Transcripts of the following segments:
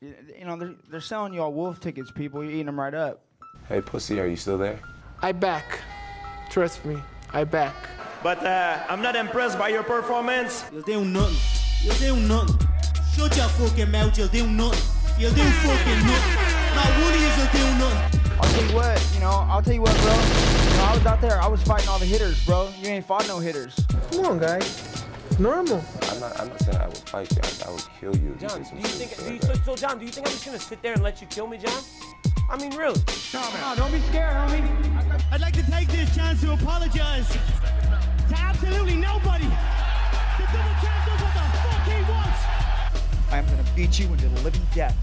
You know, they're selling y'all wolf tickets, people. You're eating them right up. Hey, pussy, are you still there? I back. Trust me, I back. But I'm not impressed by your performance. Ele deu nothing. Ele deu nothing. Shut your fucking mouth, ele deu nothing. Ele deu fucking nothing. Not one of you will do nothing. I'll tell you what, bro. I was out there, I was fighting all the hitters, bro. You ain't fought no hitters. Come on, guys. It's normal. I'm not saying I would fight you. I would kill you. John, do you think I'm just gonna sit there and let you kill me, John? I mean, really? No, don't be scared, homie. I'd like to take this chance to apologize to absolutely nobody. The double champ does what the fuck he wants. I'm gonna beat you into the living death.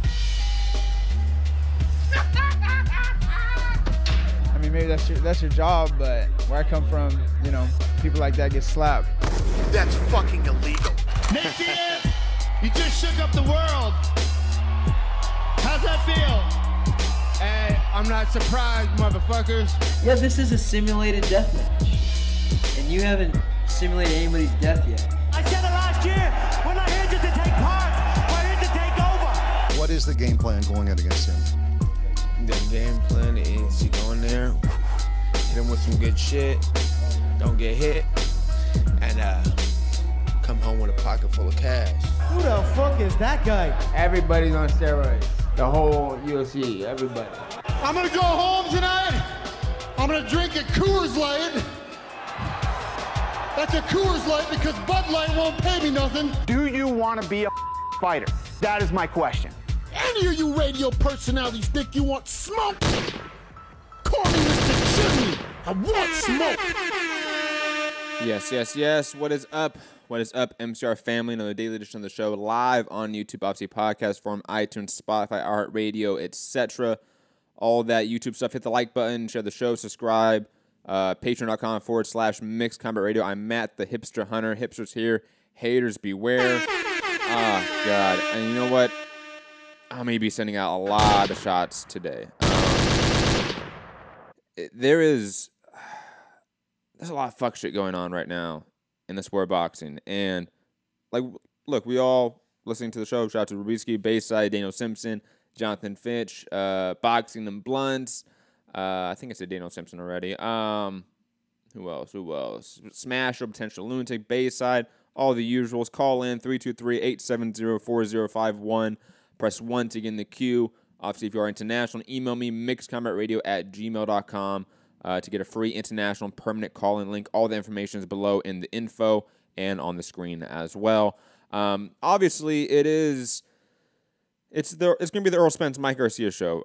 I mean, maybe that's your job, but where I come from, you know, people like that get slapped. That's fucking illegal. Nick Diaz, you just shook up the world. How's that feel? Hey, I'm not surprised, motherfuckers. Yeah, this is a simulated death match. And you haven't simulated anybody's death yet. I said it last year. We're not here just to take part. We're here to take over. What is the game plan going in against him? The game plan is you go in there, hit him with some good shit, don't get hit, and come home with a pocket full of cash. Who the fuck is that guy? Everybody's on steroids. The whole UFC, everybody. I'm gonna go home tonight. I'm gonna drink a Coors Light. That's a Coors Light because Bud Light won't pay me nothing. Do you want to be a fighter? That is my question. Any of you radio personalities think you want smoke? Call me Mr. Chimney. I want smoke. Yes. What is up? What is up, MCR family? Another daily edition of the show live on YouTube, obviously podcast form, iTunes, Spotify, iHeartRadio, etc. All that YouTube stuff. Hit the like button, share the show, subscribe. Patreon.com/Mixed Combat Radio. I'm Matt, the hipster hunter. Hipsters here, haters beware. Oh, God. And you know what? I'm going to be sending out a lot of shots today. There's a lot of fuck shit going on right now in the sport of boxing. And, like, look, we all listening to the show. Shout out to Rubisky, Bayside, Daniel Simpson, Jonathan Fitch, Boxing and Blunts. I think I said Daniel Simpson already. Who else? Smash or Potential Lunatic, Bayside, all the usuals. Call in 323-870-4051. Press 1 to get in the queue. Obviously, if you are international, email me, mixedcombatradio@gmail.com to get a free international permanent call-in link. All the information is below in the info and on the screen as well. Obviously, it's going to be the Errol Spence Mikey Garcia show.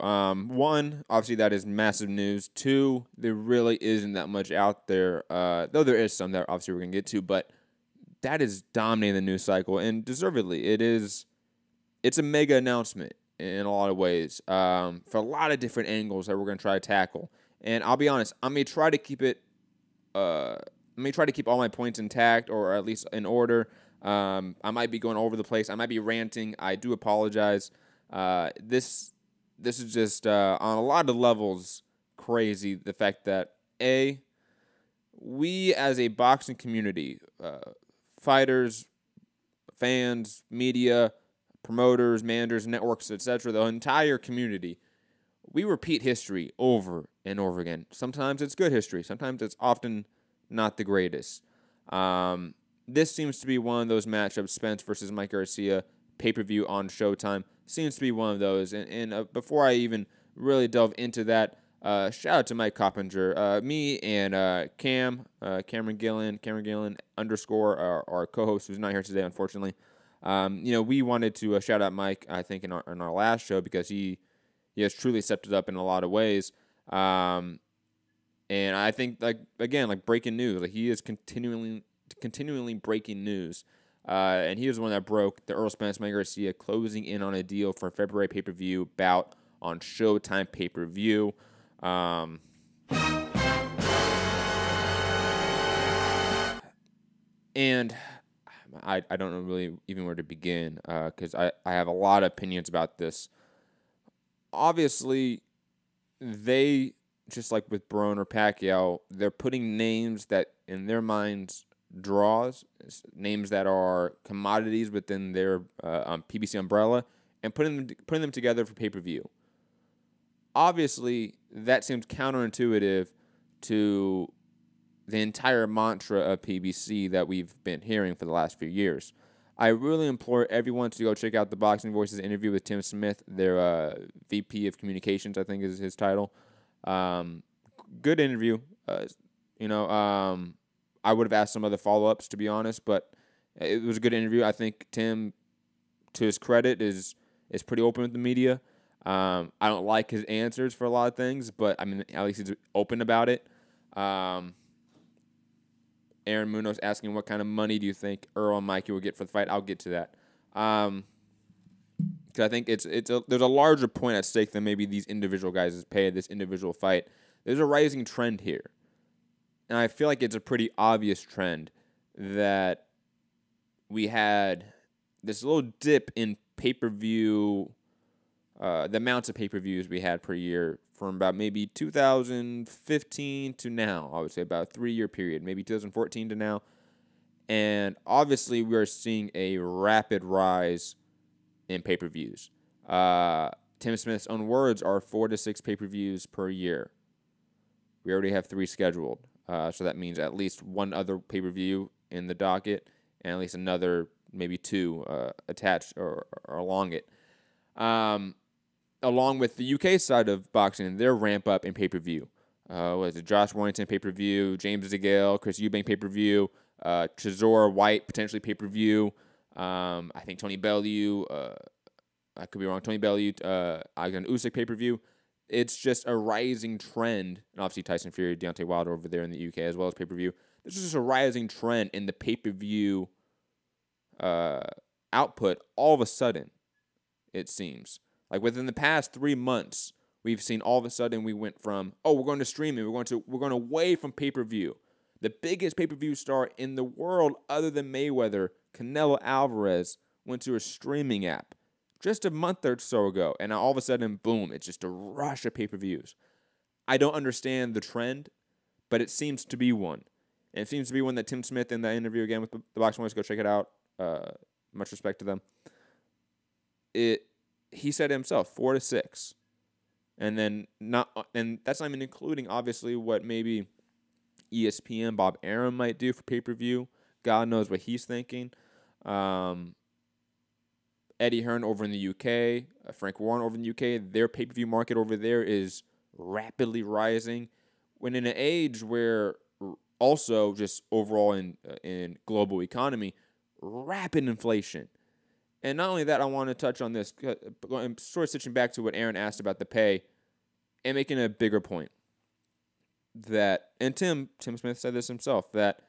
One, obviously that is massive news. Two, there really isn't that much out there, though there is some that obviously we're going to get to, but that is dominating the news cycle, and deservedly. It's a mega announcement in a lot of ways, for a lot of different angles that we're going to try to tackle. And I'll be honest, I'm going to try to keep all my points intact, or at least in order. I might be going over the place. I might be ranting. I do apologize. This is just on a lot of levels crazy. The fact that we as a boxing community, fighters, fans, media, promoters, managers, networks, etc., the entire community, we repeat history over and over again. Sometimes it's good history. Sometimes it's often not the greatest. This seems to be one of those matchups, Spence versus Mike Garcia, pay-per-view on Showtime. Seems to be one of those. And before I even really delve into that, shout out to Mike Coppinger. Me and Cameron Gillen _ our co-host, who's not here today, unfortunately. We wanted to shout out Mike, I think, in our last show, because he has truly stepped it up in a lot of ways. And I think, like breaking news. Like, he is continually breaking news. And he was the one that broke the Errol Spence Mikey Garcia closing in on a deal for February pay-per-view bout on Showtime pay-per-view. And I don't know really even where to begin, because I have a lot of opinions about this. Obviously, they, just like with Brown or Pacquiao, they're putting names that in their minds draws, names that are commodities within their PBC umbrella, and putting them together for pay-per-view. Obviously, that seems counterintuitive to the entire mantra of PBC that we've been hearing for the last few years. I really implore everyone to go check out the Boxing Voices interview with Tim Smith, their VP of Communications, I think is his title. Good interview. I would have asked some other follow-ups, to be honest, but it was a good interview. I think Tim, to his credit, is pretty open with the media. I don't like his answers for a lot of things, but I mean, at least he's open about it. Aaron Munoz asking what kind of money do you think Errol and Mikey will get for the fight? I'll get to that. Because I think there's a larger point at stake than maybe these individual guys' pay, this individual fight. There's a rising trend here. And I feel like it's a pretty obvious trend that we had this little dip in pay-per-view, the amounts of pay-per-views we had per year from about maybe 2015 to now. I would say about a 3-year period, maybe 2014 to now. And obviously we are seeing a rapid rise in pay-per-views. Tim Smith's own words are 4 to 6 pay-per-views per year. We already have 3 scheduled. So that means at least 1 other pay-per-view in the docket and at least another, maybe 2 attached or along it. Along with the UK side of boxing, their ramp up in pay-per-view. Was it Josh Warrington pay-per-view, James DeGale, Chris Eubank pay-per-view, Chisora White potentially pay-per-view. I think Tony Bellew, I could be wrong, Tony Bellew, Aghan Usyk pay-per-view. It's just a rising trend, and obviously Tyson Fury, Deontay Wilder over there in the UK as well as pay-per-view. This is just a rising trend in the pay-per-view output all of a sudden, it seems. Like within the past 3 months, we've seen all of a sudden we went from, we're going to streaming, we're going away from pay-per-view. The biggest pay-per-view star in the world other than Mayweather, Canelo Alvarez, went to a streaming app just a month or so ago, and now all of a sudden, boom, it's just a rush of pay-per-views. I don't understand the trend, but it seems to be one. And it seems to be one that Tim Smith in that interview again with the Boxing Voice, go check it out. Much respect to them. He said himself, 4 to 6. And that's not even including, obviously, what maybe ESPN, Bob Arum might do for pay-per-view. God knows what he's thinking. Eddie Hearn over in the UK, Frank Warren over in the UK, their pay-per-view market over there is rapidly rising. When in an age where also just overall in global economy, rapid inflation. And not only that, I want to touch on this, I'm sort of switching back to what Aaron asked about the pay and making a bigger point. And Tim Smith said this himself, that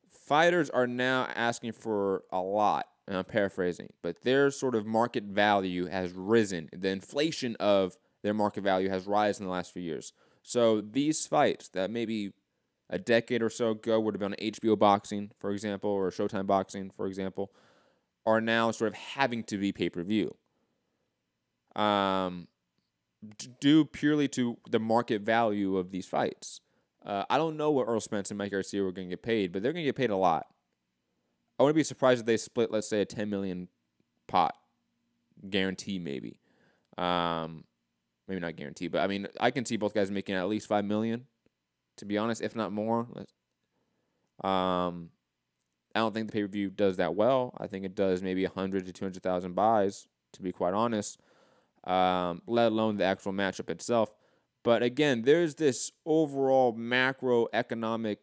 fighters are now asking for a lot, and I'm paraphrasing, but their sort of market value has risen. The inflation of their market value has risen in the last few years. So these fights that maybe a decade or so ago would have been on HBO Boxing, for example, or Showtime Boxing, for example, are now sort of having to be pay-per-view. Due purely to the market value of these fights. I don't know what Errol Spence and Mikey Garcia were going to get paid, but they're going to get paid a lot. I wouldn't be surprised if they split, let's say, a $10 million pot. Guarantee, maybe. Maybe not guarantee, but I mean, I can see both guys making at least $5 million, to be honest, if not more. I don't think the pay-per-view does that well. I think it does maybe 100 to 200,000 buys, to be quite honest, let alone the actual matchup itself. But again, there's this overall macroeconomic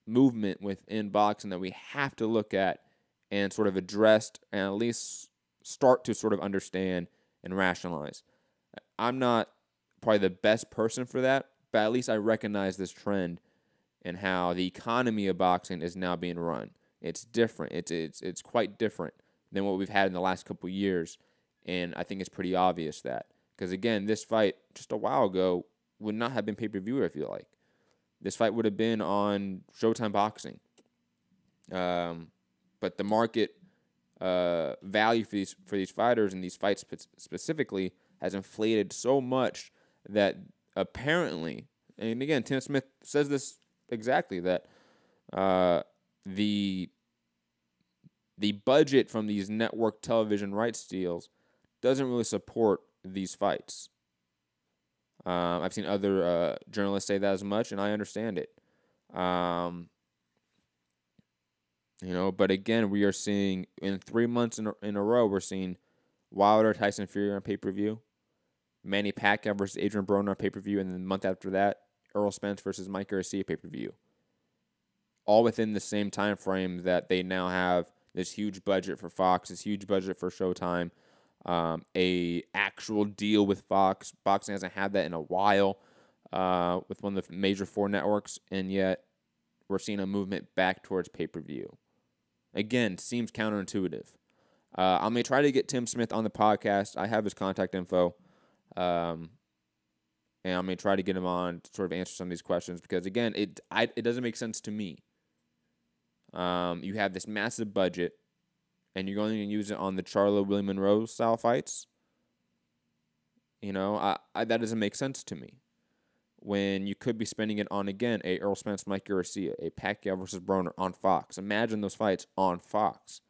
movement within boxing that we have to look at and sort of address and at least start to sort of understand and rationalize. I'm not probably the best person for that, but at least I recognize this trend and how the economy of boxing is now being run. It's different. It's quite different than what we've had in the last couple of years, and I think it's pretty obvious that. Because, again, this fight just a while ago would not have been pay-per-view, I feel like. This fight would have been on Showtime Boxing. But the market value for these fighters and these fights specifically has inflated so much that apparently, and again, Tim Smith says this exactly, that the budget from these network television rights deals doesn't really support these fights. I've seen other journalists say that as much, and I understand it. But again, we are seeing in 3 months in a row, we're seeing Wilder, Tyson Fury on pay-per-view, Manny Pacquiao versus Adrian Broner on pay-per-view, and then the month after that, Errol Spence versus Mike Garcia pay-per-view. All within the same time frame that they now have this huge budget for Fox, this huge budget for Showtime, a actual deal with Fox. Boxing hasn't had that in a while with one of the major 4 networks, and yet we're seeing a movement back towards pay-per-view. Again, seems counterintuitive. I'm going to try to get Tim Smith on the podcast. I have his contact info. And I'm going to try to get him on to sort of answer some of these questions because, again, it doesn't make sense to me. You have this massive budget, and you're going to use it on the Charlo Willie Monroe style fights. That doesn't make sense to me. When you could be spending it on, again, a Errol Spence, Mike Garcia, a Pacquiao versus Broner on Fox. Imagine those fights on Fox.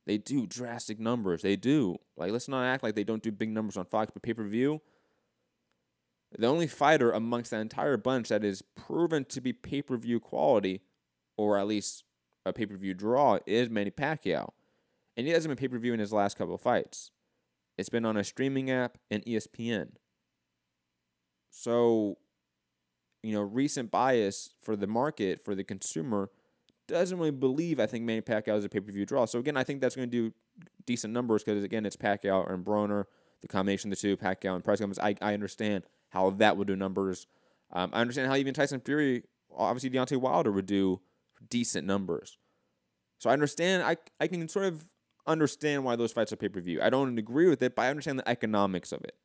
They do drastic numbers. They do. Let's not act like they don't do big numbers on Fox, but pay-per-view, the only fighter amongst that entire bunch that is proven to be pay-per-view quality, or at least a pay-per-view draw, is Manny Pacquiao. And he hasn't been pay-per-view in his last couple of fights. It's been on a streaming app and ESPN. So, recent bias for the market, for the consumer, doesn't really believe, I think, Manny Pacquiao is a pay-per-view draw. So, again, I think that's going to do decent numbers because, again, it's Pacquiao and Broner, the combination of the two, Pacquiao and price companies. I understand how that would do numbers. I understand how even Tyson Fury, obviously Deontay Wilder, would do decent numbers. So I understand, I can sort of understand why those fights are pay-per-view. I don't agree with it, but I understand the economics of it.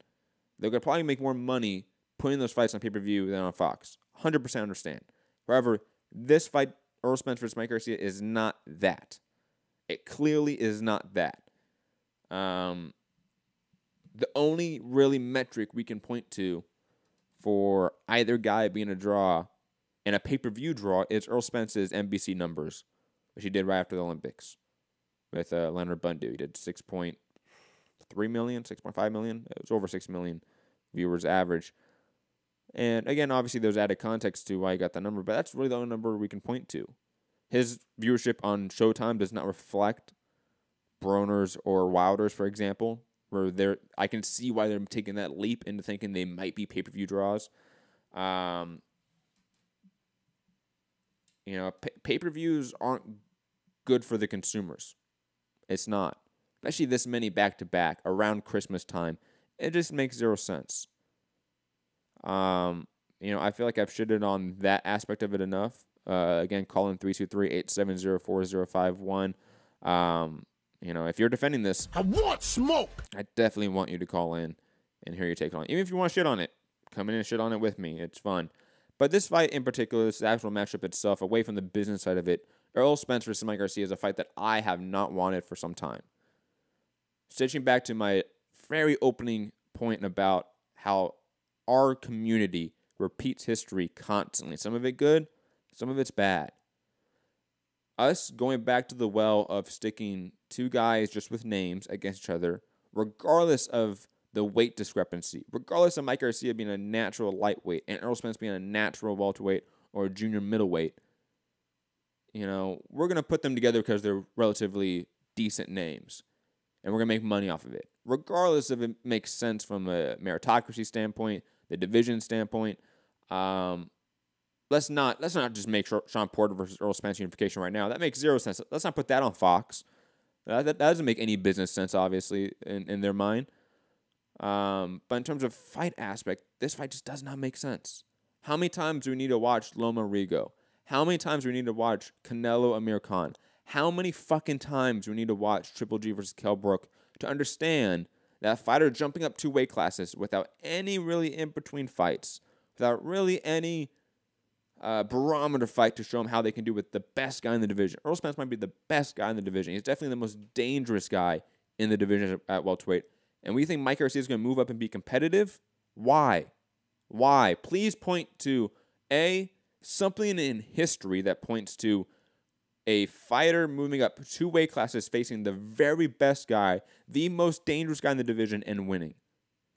They're going to probably make more money putting those fights on pay-per-view than on Fox. 100% understand. However, this fight, Errol Spence versus Mike Garcia, is not that. It clearly is not that. The only really metric we can point to for either guy being a draw and a pay-per-view draw is Errol Spence's NBC numbers, which he did right after the Olympics with Leonard Bundu. He did 6.3 million, 6.5 million. It was over 6 million viewers average. And again, obviously there's added context to why he got that number, but that's really the only number we can point to. His viewership on Showtime does not reflect Broner's or Wilder's, for example, where I can see why they're taking that leap into thinking they might be pay-per-view draws. Pay-per-views aren't good for the consumers. It's not. Especially this many back-to-back around Christmas time. It just makes zero sense. I feel like I've shitted on that aspect of it enough. Again, call in 323-870-4051. If you're defending this, I want smoke. I definitely want you to call in and hear your take on it. Even if you want to shit on it, come in and shit on it with me. It's fun. But this fight in particular, this actual matchup itself, away from the business side of it, Errol Spence versus Mike Garcia is a fight that I have not wanted for some time. Stitching back to my very opening point about how our community repeats history constantly. Some of it good, some of it's bad. Us going back to the well of sticking two guys just with names against each other, regardless of the weight discrepancy, regardless of Mike Garcia being a natural lightweight and Errol Spence being a natural welterweight or a junior middleweight, we're going to put them together because they're relatively decent names. And we're going to make money off of it. Regardless if it makes sense from a meritocracy standpoint, the division standpoint, let's not just make Sean Porter versus Errol Spence unification right now. That makes zero sense. Let's not put that on Fox. That doesn't make any business sense, obviously, in their mind. But in terms of fight aspect, this fight just does not make sense. How many times do we need to watch Loma Rigo? How many times do we need to watch Canelo Amir Khan? How many fucking times do we need to watch Triple G versus Kell Brook to understand that a fighter jumping up 2 weight classes without any really in-between fights, without really any barometer fight to show them how they can do with the best guy in the division? Errol Spence might be the best guy in the division. He's definitely the most dangerous guy in the division at welterweight. And we think Mike Garcia is going to move up and be competitive? Why? Why? Please point to, something in history that points to a fighter moving up 2 weight classes facing the very best guy, the most dangerous guy in the division, and winning?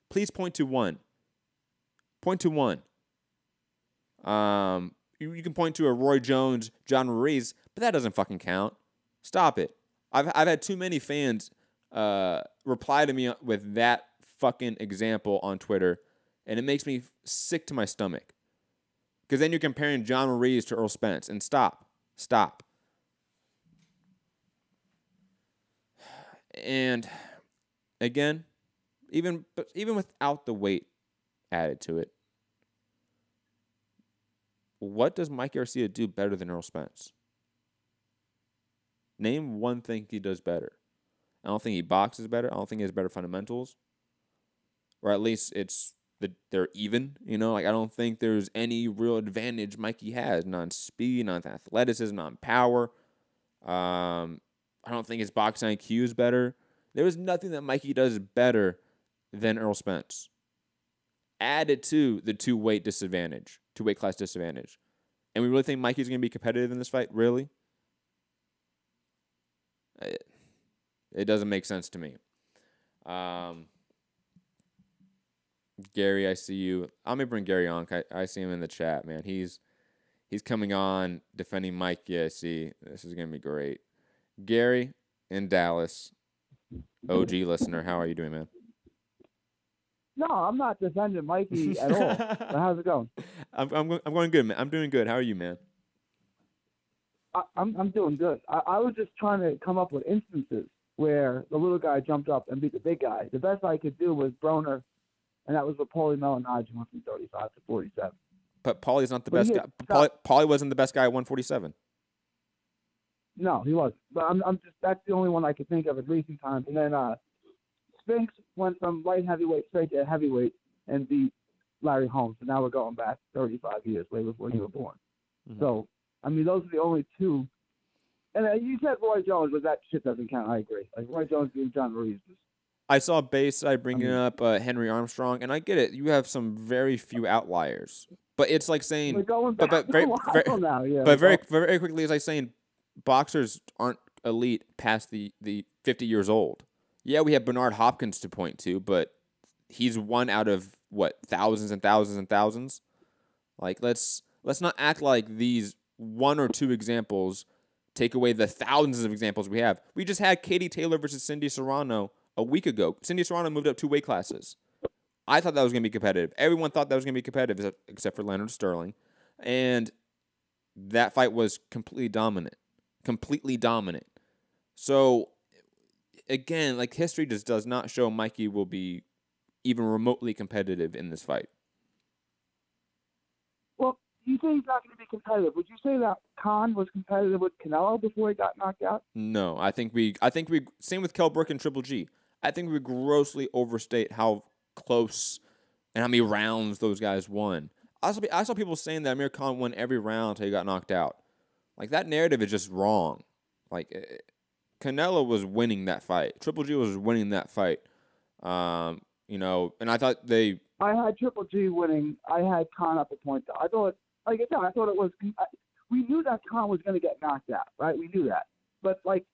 Please point to one. Point to one. You can point to a Roy Jones, John Ruiz, but that doesn't fucking count. Stop it. I've had too many fans reply to me with that fucking example on Twitter, and it makes me sick to my stomach. Because then you're comparing John Ruiz to Errol Spence, and stop. And again, even without the weight added to it, what does Mikey Garcia do better than Errol Spence? Name one thing he does better. I don't think he boxes better. I don't think he has better fundamentals. Or at least they're even. You know, like I don't think there's any real advantage Mikey has. Not on speed, not on athleticism, not on power. I don't think his boxing IQ is better. There was nothing that Mikey does better than Errol Spence. Added to the 2 weight class disadvantage. And we really think Mikey's going to be competitive in this fight? Really? It doesn't make sense to me. Gary, I see you. I'm going to bring Gary on. I see him in the chat, man. He's coming on defending Mikey, I see. This is going to be great. Gary in Dallas, OG listener, how are you doing, man? No, I'm not defending Mikey at all. But how's it going? I'm going good, man. I'm doing good. How are you, man? I'm doing good. I was just trying to come up with instances where the little guy jumped up and beat the big guy. The best I could do was Broner, and that was with Paulie Malignaggi, went from 35 to 47. But Paulie's not the best guy. Paulie wasn't the best guy at 147. No, he wasn't. But I'm just that's the only one I could think of in recent times. And then Spinks went from light heavyweight straight to heavyweight and beat Larry Holmes. And now we're going back 35 years, way before you were born. Mm-hmm. So, I mean, those are the only two. And you said Roy Jones, but that shit doesn't count. I agree. Like Roy Jones being John Ruiz. I saw Bayside bringing up Henry Armstrong, and I get it. You have some very few outliers. But it's like saying, we're going back very quickly, it's like saying boxers aren't elite past the 50 years old. Yeah, we have Bernard Hopkins to point to, but he's one out of what, thousands and thousands and thousands. Like let's not act like these 1 or 2 examples take away the thousands of examples we have. We just had Katie Taylor versus Cindy Serrano a week ago. Cindy Serrano moved up 2 weight classes. I thought that was going to be competitive. Everyone thought that was going to be competitive except for Leonard Sterling. And that fight was completely dominant. So, again, like history just does not show Mikey will be even remotely competitive in this fight. Well, you say he's not going to be competitive. Would you say that Khan was competitive with Canelo before he got knocked out? No, I think we same with Kell Brook and Triple G. I think we grossly overstate how close and how many rounds those guys won. I saw people saying that Amir Khan won every round until he got knocked out. Like, that narrative is just wrong. Like, Canelo was winning that fight. Triple G was winning that fight. You know, and I thought I had Triple G winning. I had Khan up a point. I thought, like I said, I thought it was. We knew that Khan was going to get knocked out, right? We knew that. But, like,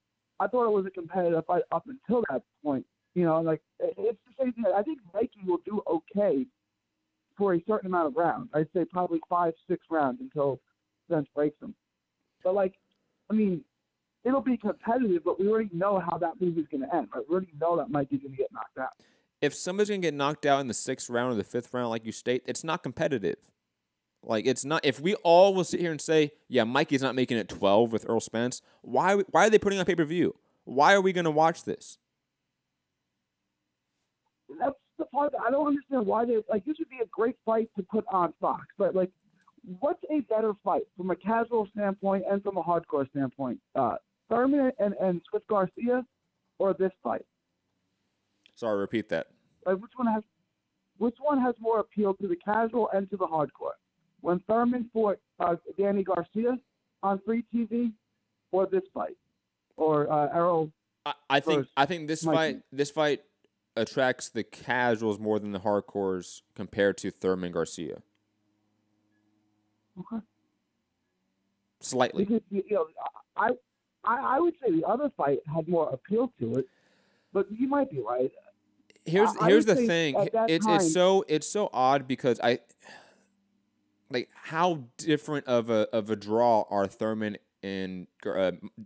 I thought it was a competitive fight up until that point. You know, like, it's the same thing. I think Mikey will do okay for a certain amount of rounds. I'd say probably 5-6 rounds until Spence breaks him. But, like, I mean, it'll be competitive, but we already know how that movie's going to end. Right? We already know that Mikey's going to get knocked out. If somebody's going to get knocked out in the 6th round or the 5th round, like you state, it's not competitive. Like, it's not. If we all will sit here and say, yeah, Mikey's not making it 12 with Errol Spence, why are they putting on pay-per-view? Why are we going to watch this? That's the part that I don't understand why they, like, this would be a great fight to put on Fox. But, like, what's a better fight from a casual standpoint and from a hardcore standpoint? Thurman and Swift Garcia or this fight? Sorry, repeat that. Like, which one has more appeal to the casual and to the hardcore? When Thurman fought Danny Garcia on free TV, or this fight, or Errol? I think this fight attracts the casuals more than the hardcores compared to Thurman Garcia. Okay. Slightly. Because, you know, I would say the other fight had more appeal to it, but you might be right. Here's the thing. It's so odd because how different of a draw are Thurman and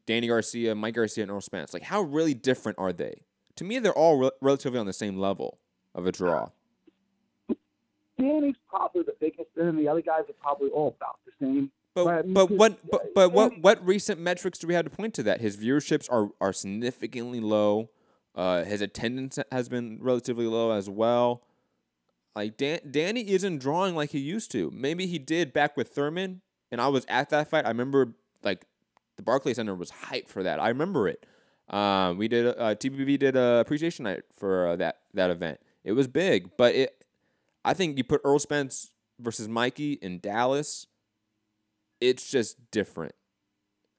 Danny Garcia, Mike Garcia, and Errol Spence? Like, how really different are they? To me, they're all relatively on the same level of a draw. Danny's probably the biggest, and the other guys are probably all about the same. But what recent metrics do we have to point to that? His viewerships are significantly low. His attendance has been relatively low as well. Like Danny isn't drawing like he used to. Maybe he did back with Thurman, and I was at that fight. I remember like the Barclays Center was hyped for that. I remember it. We did TPV did a appreciation night for that event. It was big, but I think you put Errol Spence versus Mikey in Dallas, it's just different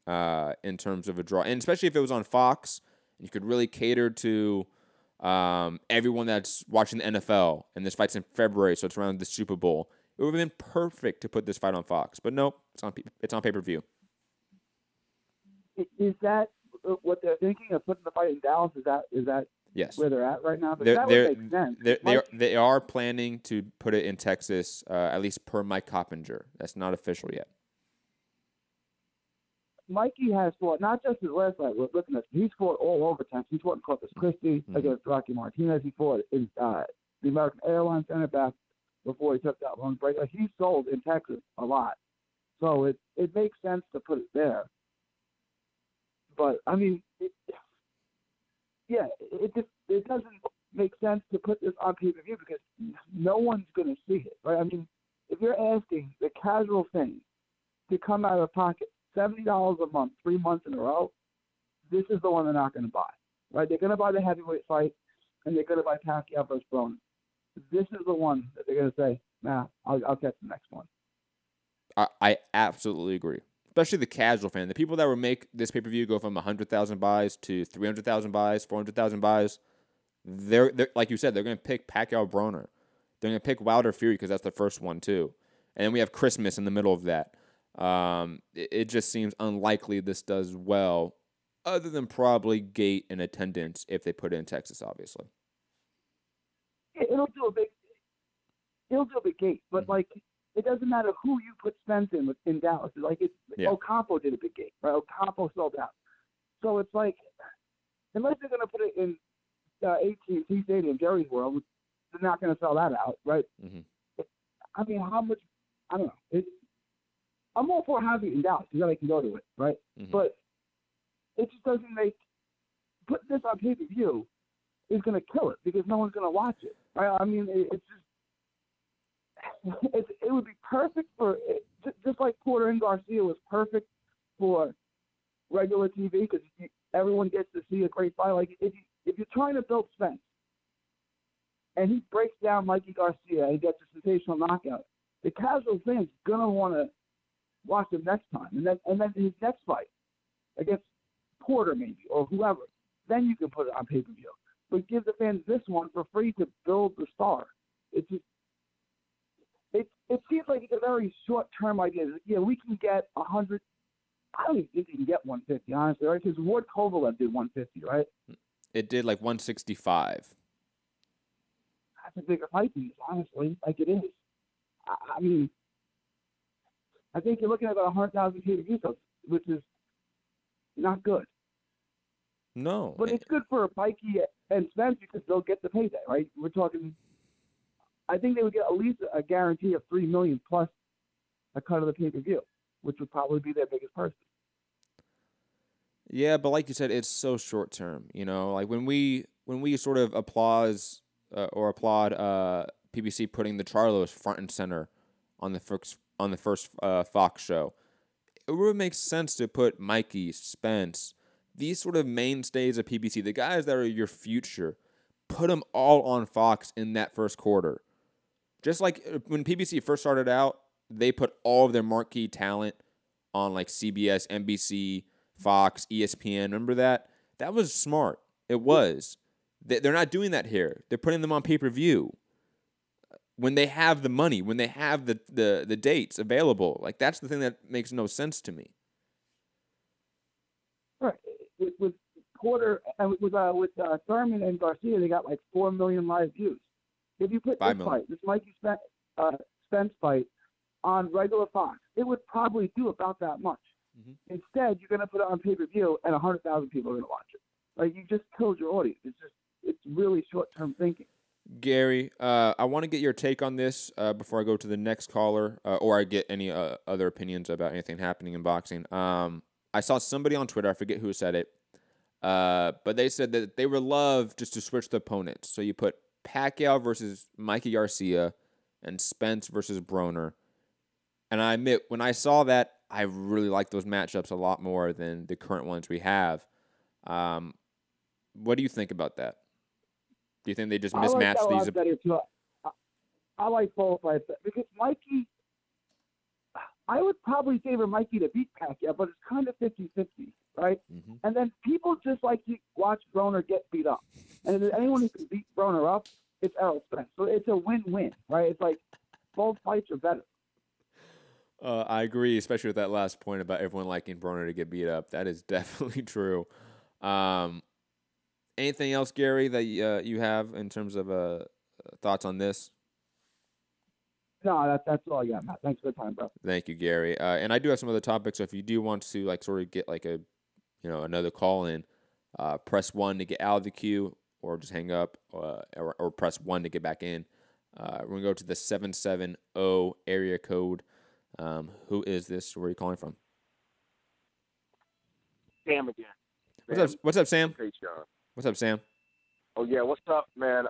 in terms of a draw, and especially if it was on Fox, you could really cater to everyone that's watching the NFL, and this fight's in February, so it's around the Super Bowl. It would have been perfect to put this fight on Fox, but nope, it's on pay-per-view. Is that what they're thinking of putting the fight in Dallas? Is that yes where they're at right now? Because that would make sense. They are planning to put it in Texas, at least per Mike Coppinger. That's not official yet. Mikey has fought, not just his last fight, we're looking at, he's fought all over Texas. He's fought in Corpus Christi against Rocky Martinez. He fought in the American Airlines Center back before he took that long break. Like, he sold in Texas a lot. So it makes sense to put it there. But, I mean, it doesn't make sense to put this on pay-per-view because no one's going to see it, right? I mean, if you're asking the casual fan to come out of pocket $70 a month, 3 months in a row, this is the one they're not going to buy, right? They're going to buy the heavyweight fight, and they're going to buy Pacquiao versus Broner. This is the one that they're going to say, nah, I'll catch the next one. I absolutely agree. Especially the casual fan. The people that would make this pay-per-view go from 100,000 buys to 300,000 buys, 400,000 buys, they're like you said, they're going to pick Pacquiao Broner. They're going to pick Wilder Fury because that's the first one too. And then we have Christmas in the middle of that. It just seems unlikely this does well, other than probably gate and attendance if they put it in Texas, obviously. It'll do a big gate, but like, it doesn't matter who you put Spence in Dallas. Like, Ocampo did a big gate, right? Ocampo sold out. So it's like, unless they're going to put it in AT&T Stadium, Jerry's World, they're not going to sell that out, right? Mm-hmm. I mean, how much? I don't know. I'm all for having it in Dallas because then I can go to it, right? Mm-hmm. But it just doesn't make putting this on pay-per-view is going to kill it because no one's going to watch it, right? I mean, it's just. It would be perfect for just like Porter and Garcia was perfect for regular TV because everyone gets to see a great fight. Like if you're trying to build Spence and he breaks down Mikey Garcia and gets a sensational knockout, the casual fan's gonna want to watch him next time, and then his next fight against Porter maybe or whoever, then you can put it on pay-per-view. But give the fans this one for free to build the star. It's just. It seems like it's a very short-term idea. Yeah, we can get 100. I don't even think you can get 150, honestly, right? Because Ward Kovalev did 150, right? It did like 165. That's a bigger fight than this, honestly. Like it is. I mean, I think you're looking at about 100,000 pay-per-view subs, which is not good. No. But it's good for Mikey and Spence because they'll get the payday, right? We're talking. I think they would get at least a guarantee of $3 million plus a cut of the pay-per-view, which would probably be their biggest person. Yeah, but like you said, it's so short term. You know, like when we sort of applaud PBC putting the Charlos front and center on the first Fox show, it would make sense to put Mikey, Spence, these sort of mainstays of PBC, the guys that are your future, put them all on Fox in that first quarter. Just like when PBC first started out, they put all of their marquee talent on like CBS, NBC, Fox, ESPN. Remember that? That was smart. It was. They're not doing that here. They're putting them on pay-per-view. When they have the money, when they have the dates available. Like, that's the thing that makes no sense to me. Right. quarter, and with Thurman and Garcia, they got like 4 million live views. If you put this fight, this Mikey Spence fight, on regular Fox, it would probably do about that much. Mm-hmm. Instead, you're going to put it on pay-per-view, and 100,000 people are going to watch it. Like, you just killed your audience. It's really short-term thinking. Gary, I want to get your take on this before I go to the next caller, or I get any other opinions about anything happening in boxing. I saw somebody on Twitter, I forget who said it, but they said that they would love just to switch the opponents. So you put Pacquiao versus Mikey Garcia and Spence versus Broner. And I admit, when I saw that, I really liked those matchups a lot more than the current ones we have. What do you think about that? Do you think they just mismatch these? Better too. I like both fights because Mikey, I would probably favor Mikey to beat Pacquiao, but it's kind of 50-50, right? Mm-hmm. And then people just like to watch Broner get beat up. And if there's anyone who can beat Broner up, it's Errol Spence. So it's a win-win, right? It's like both fights are better. I agree, especially with that last point about everyone liking Broner to get beat up. That is definitely true. Anything else, Gary, that you have in terms of thoughts on this? No, that's all I got, Matt. Thanks for the time, bro. Thank you, Gary. And I do have some other topics. So if you do want to sort of get another call in, press 1 to get out of the queue, or just hang up, or press 1 to get back in. We're gonna go to the 770 area code. Who is this? Where are you calling from? Sam again. What's up, Sam? Hey, John. What's up, Sam? Oh yeah, what's up, man?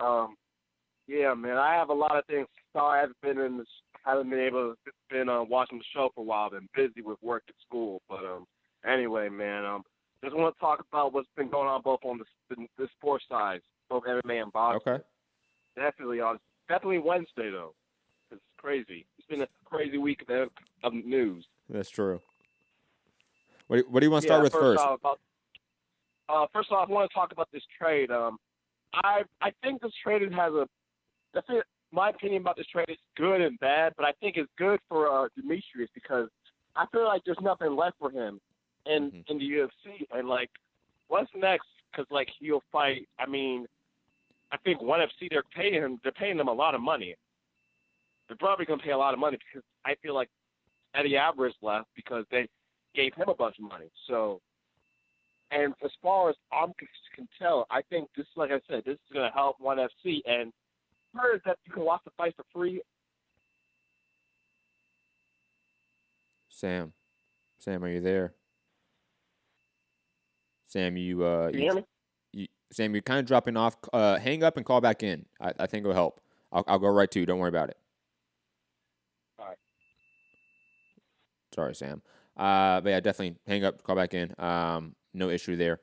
Yeah, man, I have a lot of things. Sorry, I haven't been able to watching the show for a while. Been busy with work at school, but anyway, man, just want to talk about what's been going on both on the sports side, both MMA and boxing. Okay. Definitely Wednesday though. It's crazy. It's been a crazy week of news. That's true. What do you want to start with first? First off, I want to talk about this trade. I think this trade my opinion about this trade is good and bad, but I think it's good for Demetrius because I feel like there's nothing left for him in the UFC. And, like, what's next? Because, like, he'll fight. I mean, I think ONE FC, they're paying him a lot of money. They're probably going to pay a lot of money because I feel like Eddie Alvarez left because they gave him a bunch of money. So, and as far as I can tell, I think this, like I said, this is going to help ONE FC. And I heard that you can watch the fight for free. Sam, are you there? Sam, you hear me? Sam, you're kind of dropping off. Hang up and call back in. I think it'll help. I'll go right to you. Don't worry about it. All right. Sorry, Sam. But yeah, definitely hang up, call back in. No issue there.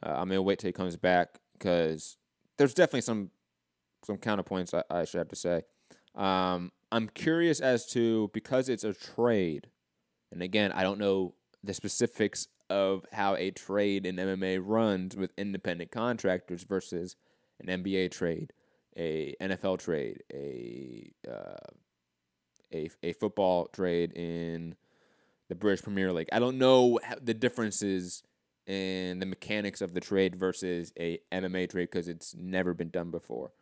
I'm gonna wait till he comes back because there's definitely some counterpoints I should have to say. I'm curious as to, because it's a trade, and again, I don't know the specifics of how a trade in MMA runs with independent contractors versus an NBA trade, a NFL trade, a football trade in the British Premier League. I don't know the differences in the mechanics of the trade versus a MMA trade because it's never been done before.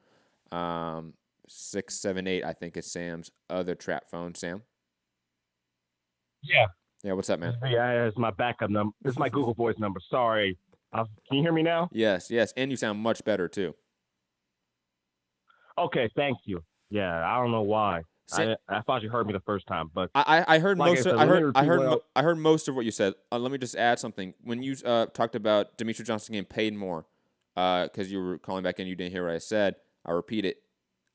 678, I think, is Sam's other trap phone. Sam? Yeah. Yeah, what's up, man? Yeah, it's my backup number. It's my Google Voice number. Sorry. Can you hear me now? Yes. And you sound much better, too. Okay, thank you. Yeah, I don't know why. I thought you heard me the first time, but I heard most. I heard most of what you said. Let me just add something. When you talked about Demetrius Johnson getting paid more, because you were calling back in, you didn't hear what I said. I'll repeat it.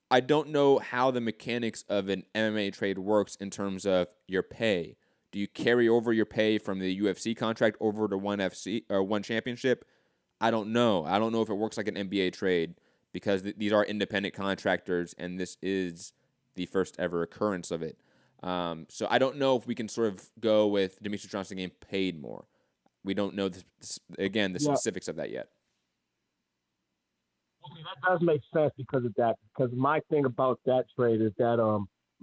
I don't know how the mechanics of an MMA trade works in terms of your pay. Do you carry over your pay from the UFC contract over to ONE FC or ONE Championship? I don't know. I don't know if it works like an NBA trade because these are independent contractors, and this is the first ever occurrence of it. So I don't know if we can sort of go with Demetrius Johnson getting paid more. We don't know, the specifics of that yet. Okay, that does make sense because of that. Because my thing about that trade is that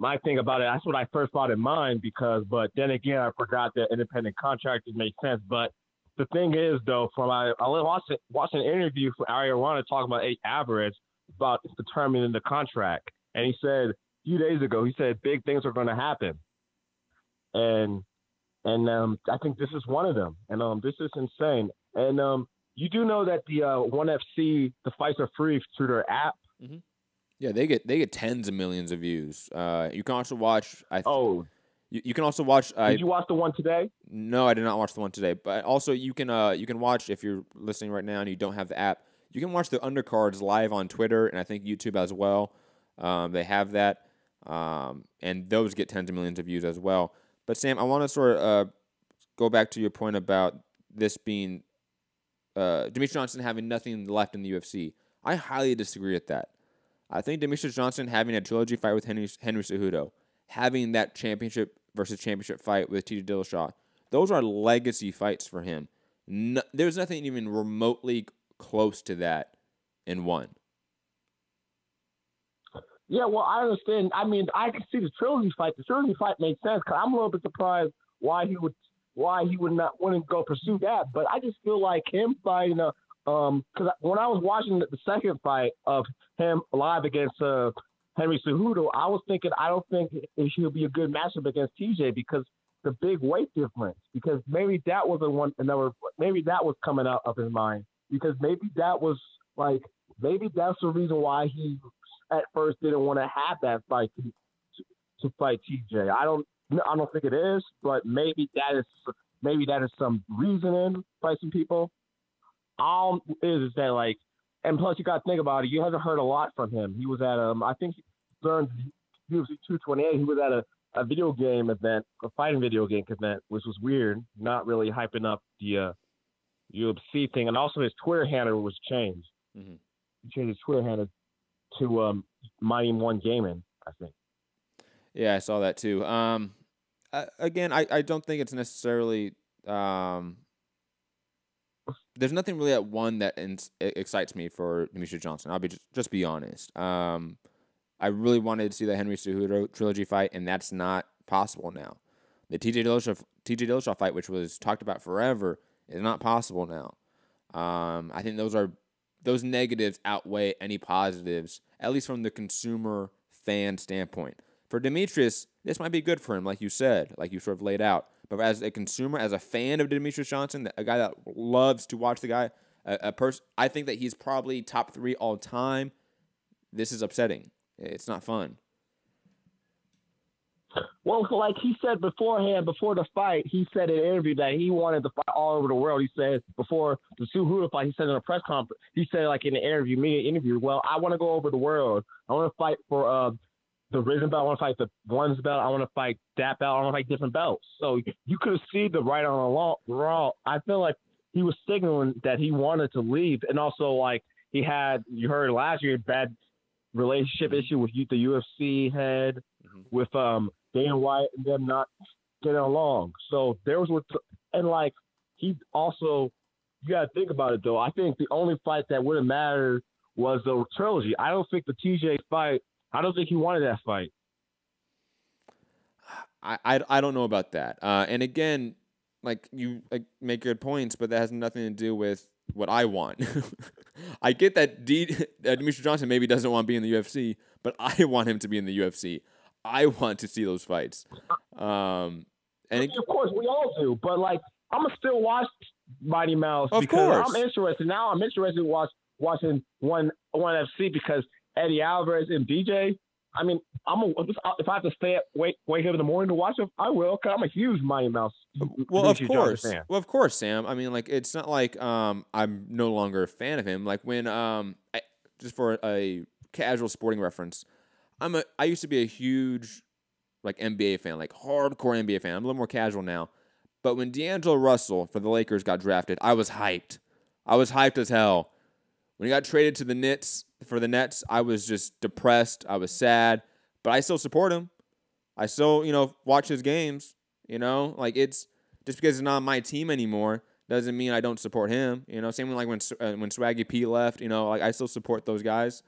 that's what I first thought in mind. But then again, I forgot that independent contractors make sense. But the thing is, though, from I watched an interview for Ariana talking about Alvarez about determining the contract, and he said a few days ago, he said big things are going to happen, and I think this is one of them, and this is insane, and you do know that the ONE FC, the fights are free through their app. Mm-hmm. Yeah, they get tens of millions of views. You can also watch. You can also watch. Did you watch the one today? No, I did not watch the one today. But also, you can watch, if you're listening right now and you don't have the app, you can watch the undercards live on Twitter and I think YouTube as well. They have that, and those get tens of millions of views as well. But Sam, I want to sort of go back to your point about this being Demetrius Johnson having nothing left in the UFC. I highly disagree with that. I think Demetrius Johnson having a trilogy fight with Henry Cejudo, having that championship versus championship fight with TJ Dillashaw, those are legacy fights for him. There's nothing even remotely close to that in one. Yeah, well, I understand. I mean, I can see the trilogy fight. The trilogy fight makes sense because I'm a little bit surprised why he would not want to go pursue that. But I just feel like him fighting because when I was watching the second fight of him live against Henry Cejudo, I was thinking I don't think he'll be a good matchup against TJ because the big weight difference. Because maybe that was maybe that was coming out of his mind. Because maybe that's the reason why he at first didn't want to have that fight to fight TJ. I don't think it is, but maybe that is some reasoning by some people. All is that and plus you got to think about it. You haven't heard a lot from him. He was at I think during UFC 228 he was at a video game event, a fighting video game event, which was weird. Not really hyping up the UFC thing, and also his Twitter handle was changed. Mm-hmm. He changed his Twitter handle to Mighty One Gaming, I think. Yeah, I saw that too. Again, I don't think it's necessarily. There's nothing really at one that excites me for Demetrius Johnson. I'll just be honest. I really wanted to see the Henry Cejudo trilogy fight, and that's not possible now. The TJ Dillashaw fight, which was talked about forever, is not possible now. I think those negatives outweigh any positives, at least from the consumer fan standpoint. For Demetrius, this might be good for him, like you said, like you sort of laid out. But as a consumer, as a fan of Demetrius Johnson, a guy that loves to watch the guy, I think that he's probably top 3 all time. This is upsetting. It's not fun. Well, like he said beforehand, before the fight, he said in an interview that he wanted to fight all over the world. He said before the Cejudo fight, he said in a press conference, he said like in an media interview, well, I want to go over the world. I want to fight for the Risen belt. I want to fight the One's belt. I want to fight that belt. I want to fight different belts. So you could see the right on the raw. I feel like he was signaling that he wanted to leave, and also like he had, you heard last year, bad relationship issue with the UFC head, with Dana White and them not getting along. So there was and like he also, you got to think about it though. I think the only fight that would have mattered was the trilogy. I don't think the TJ fight. I don't think he wanted that fight. I don't know about that. And again, like you make good points, but that has nothing to do with what I want. I get that Demetrius Johnson maybe doesn't want to be in the UFC, but I want him to be in the UFC. I want to see those fights. And of course, we all do. But like, I'm gonna still watch Mighty Mouse of because course. I'm interested. Now I'm interested in watching ONE FC because Eddie Alvarez and DJ. I mean, if I have to wake up in the morning to watch them, I will. Cause I'm a huge Mighty Mouse. Well, of course. Well, of course, Sam. I mean, like, it's not like I'm no longer a fan of him. Like when just for a casual sporting reference, I used to be a huge like NBA fan, like hardcore NBA fan. I'm a little more casual now. But when D'Angelo Russell for the Lakers got drafted, I was hyped. I was hyped as hell. When he got traded to the Nets for the Nets, I was just depressed. I was sad, but I still support him. I still, watch his games. Like it's just because it's not my team anymore doesn't mean I don't support him. Same with like when Swaggy P left. Like I still support those guys.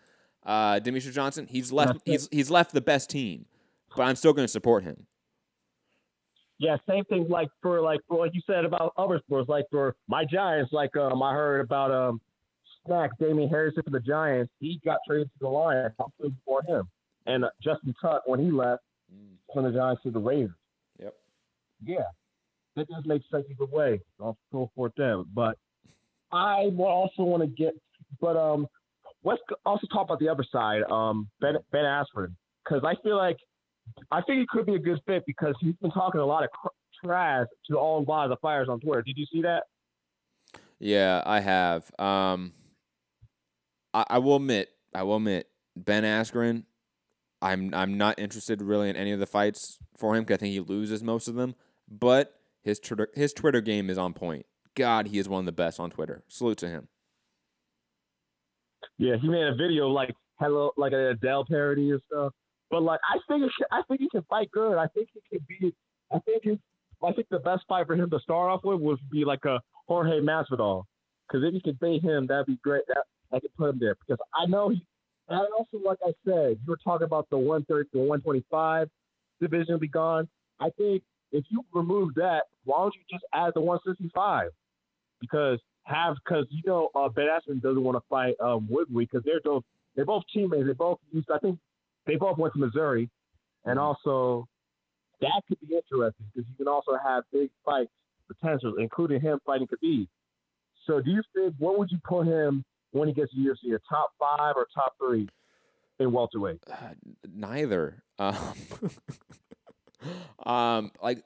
Demetrius Johnson, he's left the best team, but I'm still going to support him. Yeah, same thing like for like you said about other sports, like for my Giants, like I heard about Snack, Damian Harrison for the Giants, he got traded to the Lions. I'm still before him. And Justin Tuck, when he left from the Giants to the Raiders. Yep. Yeah, that does make sense either way. I'll go for them. But I will also want to get – but let's also talk about the other side, Ben Askren, because I think he could be a good fit because he's been talking a lot of trash to a lot of the fighters on Twitter. Did you see that? Yeah, I have. I will admit, Ben Askren, I'm not interested really in any of the fights for him because I think he loses most of them. But his Twitter game is on point. God, he is one of the best on Twitter. Salute to him. Yeah, he made a video like hello, like an Adele parody and stuff. But like, I think he can fight good. I think he can be. I think the best fight for him to start off with would be like a Jorge Masvidal, because if you could beat him, that'd be great. I could put him there because I know he. And also, like I said, you were talking about the 130 to 125 division be gone. I think if you remove that, why don't you just add the 165? Because Ben Askren doesn't want to fight Woodley because they're both teammates. I think they both went to Missouri, and also that could be interesting because you can also have big fights potential, including him fighting Khabib. So, do you think what would you put him when he gets to UFC, a top 5 or top 3 in welterweight? Neither. Like,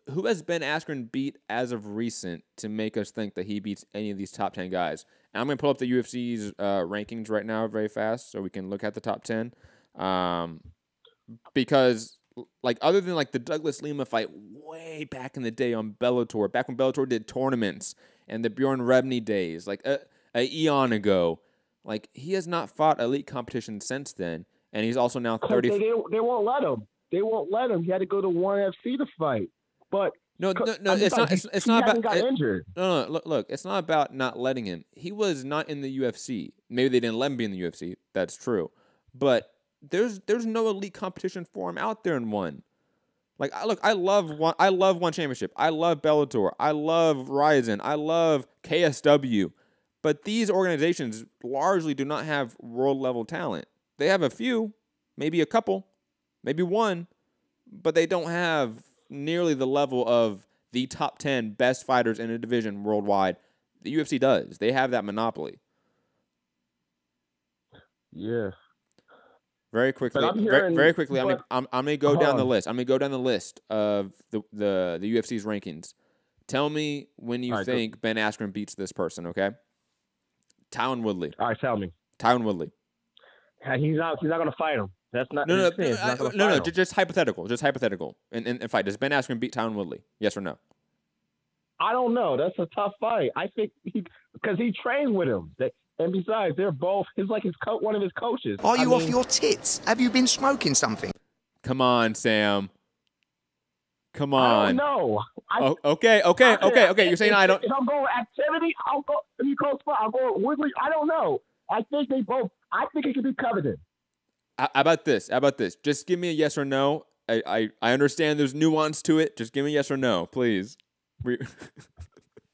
who has Ben Askren beat as of recent to make us think that he beats any of these top 10 guys? And I'm going to pull up the UFC's rankings right now very fast so we can look at the top 10. Because, like, other than, like, the Douglas Lima fight way back in the day on Bellator, back when Bellator did tournaments and the Bjorn Rebney days, like, a eon ago, like, he has not fought elite competition since then, and he's also now 30. They won't let him. They won't let him. He had to go to ONE FC to fight. But no, it's not about. Got injured. No, look, it's not about not letting him. He was not in the UFC. Maybe they didn't let him be in the UFC. That's true, but there's no elite competition for him out there in ONE. Like, I love ONE Championship. I love Bellator. I love Ryzen. I love KSW. But these organizations largely do not have world-level talent. They have a few, maybe a couple, maybe one, but they don't have nearly the level of the top 10 best fighters in a division worldwide. The UFC does. They have that monopoly. Yeah. Very quickly, I'm going to go down the list. I'm going to go down the list of the UFC's rankings. Tell me when you think Ben Askren beats this person, okay? Tyron Woodley. All right, tell me. Tyron Woodley. He's not going to fight him. That's not. No. Just hypothetical. Just hypothetical. And fight. Does Ben Askren beat Tyron Woodley? Yes or no? I don't know. That's a tough fight. I think because he trains with him. And besides, they're both. He's like one of his coaches. Are you off your tits? Have you been smoking something? Come on, Sam. Come on. I don't know. Okay. You're saying I don't. If I'm going activity, I'll go. If you go spot, I'll go Woodley. I don't know. I think they both. I think it could be Covington. How about this? Just give me a yes or no. I understand there's nuance to it. Just give me a yes or no, please. Woodley,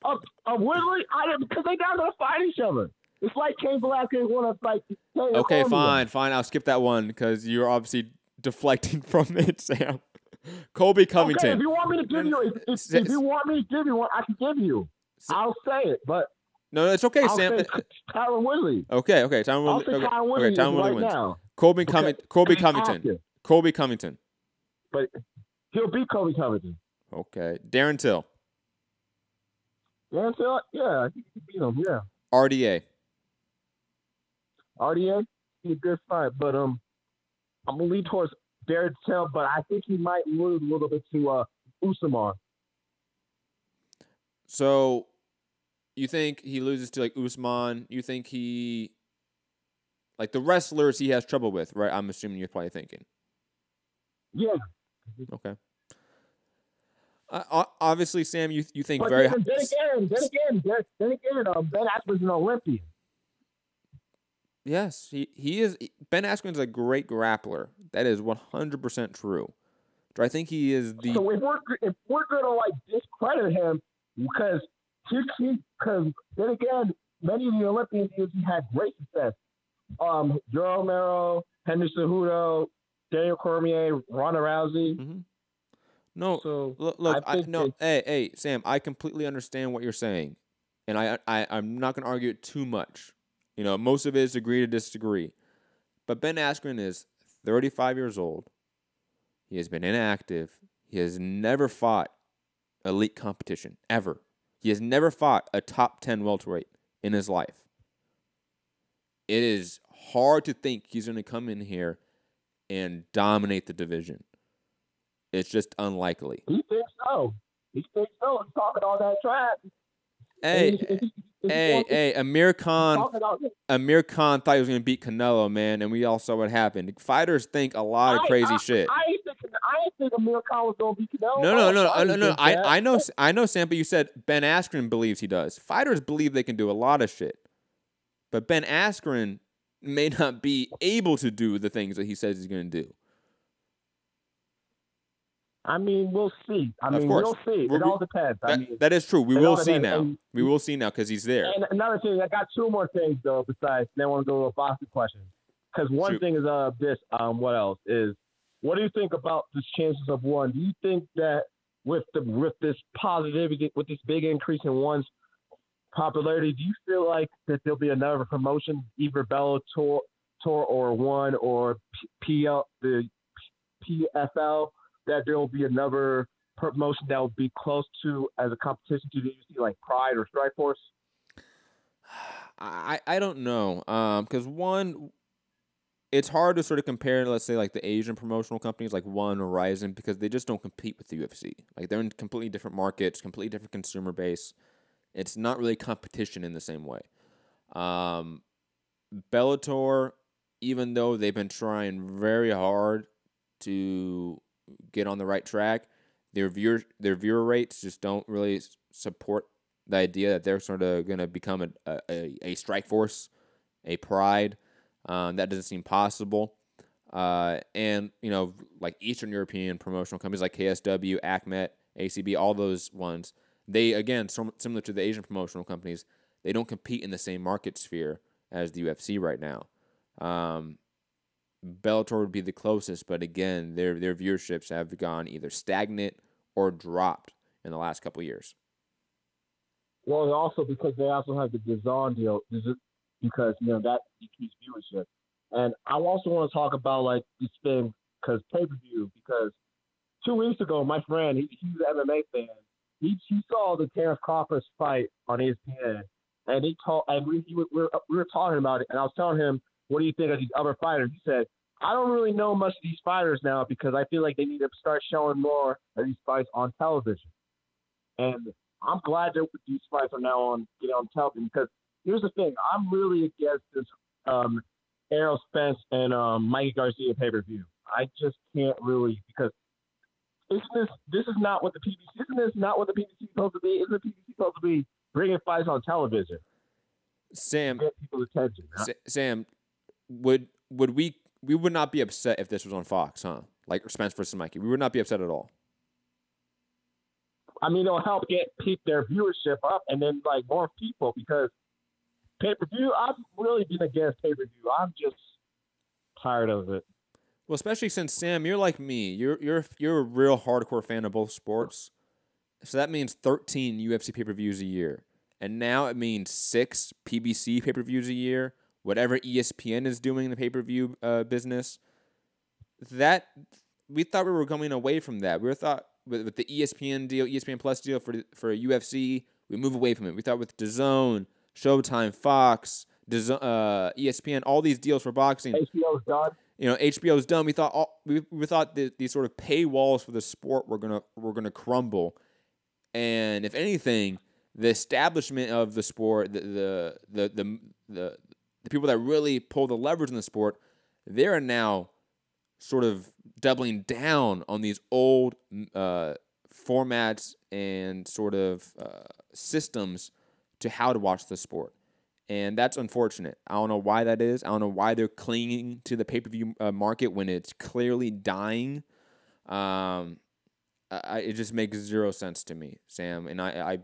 because they not gonna fight each other. It's like Cain Velasquez want to fight. Okay, fine. I'll skip that one because you're obviously deflecting from it, Sam. Colby Covington. Okay, if you want me to give you, if you want me to give you one, I can give you. I'll say it, but no, it's okay, Sam. Tyron Woodley. Okay, Tyron Woodley. I'll say Tyron Woodley right wins. Now. Colby Covington. Colby Covington. But he'll beat Colby Covington. Okay, Darren Till. Yeah, he can beat him. Yeah. RDA. He's a good fight, but I'm gonna lean towards Darren Till, but I think he might lose a little bit to Usman. So, you think he loses to like Usman? You think he, like the wrestlers, he has trouble with, right? I'm assuming you're probably thinking. Yeah. Okay. Obviously, Sam, you think but very. Then again, Ben Askren's an Olympian. Yes, he is. Ben Askren's a great grappler. That is 100% true. Do I think he is the? So if we're gonna like discredit him because then again, many of the Olympians he had great success. Joe Romero, Henry Cejudo, Daniel Cormier, Ronda Rousey. Mm-hmm. No, so look, hey, Sam, I completely understand what you're saying, and I'm not going to argue it too much. You know, most of it is agree to disagree. But Ben Askren is 35 years old. He has been inactive. He has never fought elite competition, ever. He has never fought a top 10 welterweight in his life. It is hard to think he's going to come in here and dominate the division. It's just unlikely. He thinks so. He's talking all that trash. Hey, Amir Khan thought he was going to beat Canelo, man, and we all saw what happened. Fighters think a lot of crazy shit. I ain't think Amir Khan was going to beat Canelo. No. I know, Sam, but you said Ben Askren believes he does. Fighters believe they can do a lot of shit. But Ben Askren may not be able to do the things that he says he's going to do. I mean, we'll see. We'll see. It all depends. That is true. We will see now. We will see now because he's there. And another thing, I got two more things, though, besides. Then I want to go to a boxing question. Because one thing is this. What else? Is what do you think about the chances of one? Do you think that with this positivity, with this big increase in one's popularity, do you feel like that there'll be another promotion, either Bellator or One or the PFL, that there will be another promotion that will be close to as a competition to the UFC, like Pride or Strikeforce? I don't know, because one, it's hard to sort of compare, let's say, like the Asian promotional companies like One or Ryzen, because they just don't compete with the UFC. Like they're in completely different markets, completely different consumer base. It's not really competition in the same way. Bellator, even though they've been trying very hard to get on the right track, their viewer rates just don't really support the idea that they're sort of going to become a Strikeforce, a Pride. That doesn't seem possible. And, you know, like Eastern European promotional companies like KSW, ACMET, ACB, all those ones, they, again, similar to the Asian promotional companies, they don't compete in the same market sphere as the UFC right now. Bellator would be the closest, but again, their viewerships have gone either stagnant or dropped in the last couple of years. Well, also because they also have the DAZN deal, because that decreased viewership. And I also want to talk about like this thing because pay-per-view. Because 2 weeks ago, my friend, he's an MMA fan. He saw the Terrence Crawford fight on ESPN, and we were talking about it. And I was telling him, what do you think of these other fighters? He said, I don't really know much of these fighters now because I feel like they need to start showing more of these fights on television. And I'm glad that these fights are now on television because here's the thing. I'm really against this Errol Spence and Mikey Garcia pay-per-view. I just can't really because this is not what the PBC – isn't this not what the PBC is supposed to be? Isn't the PBC supposed to be bringing fights on television? Sam, to get people's attention. Huh? Sam, would we would not be upset if this was on Fox, huh? Like Spence versus Mikey. We would not be upset at all. I mean, it'll help keep their viewership up and then like more people because pay-per-view, I've really been against pay-per-view. I'm just tired of it. Well, especially since, Sam, you're like me. You're a real hardcore fan of both sports. So that means 13 UFC pay-per-views a year. And now it means 6 PBC pay-per-views a year. Whatever ESPN is doing in the pay-per-view business. That we thought we were coming away from that. We thought with the ESPN deal, ESPN Plus deal for UFC, we move away from it. We thought with DAZN, Showtime, Fox, ESPN, all these deals for boxing. HBO's done. HBO's done. We thought we thought these sort of paywalls for the sport were gonna crumble, and if anything, the establishment of the sport, the people that really pull the levers in the sport, they are now sort of doubling down on these old formats and sort of systems to how to watch the sport. And that's unfortunate. I don't know why that is. I don't know why they're clinging to the pay-per-view market when it's clearly dying. It just makes zero sense to me, Sam. And I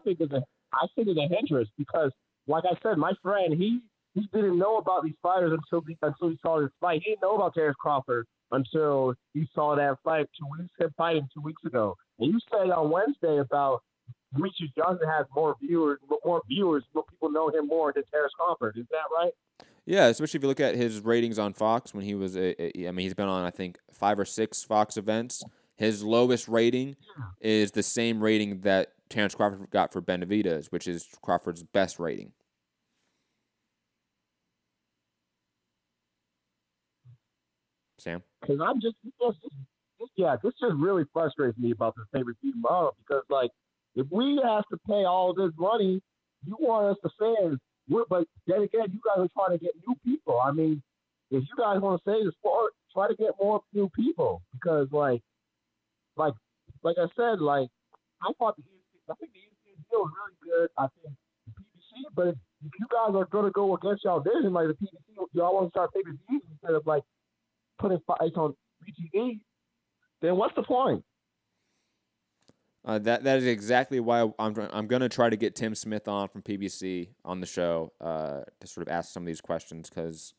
think it's a hindrance because, like I said, my friend he didn't know about these fighters until he saw this fight. He didn't know about Terrence Crawford until he saw that fight him fighting 2 weeks ago. And you said on Wednesday about Demetrius Johnson has more viewers, more people know him more than Terrence Crawford. Is that right? Yeah, especially if you look at his ratings on Fox when he was he's been on, I think, 5 or 6 Fox events. His lowest rating is the same rating that Terrence Crawford got for Benavidez, which is Crawford's best rating. Sam? Because this just really frustrates me about this pay-per-view model because, like, if we have to pay all this money, you want us to fans, but then again, you guys are trying to get new people. I mean, if you guys want to save the sport, try to get more new people because, like I said, like, I think the ESPN deal is really good. I think the PBC, but if you guys are going to go against y'all vision, like the PBC, y'all want to start pay-per-views instead of, like, putting fights on BTV, then what's the point? That is exactly why I'm going to try to get Tim Smith on from PBC on the show to sort of ask some of these questions because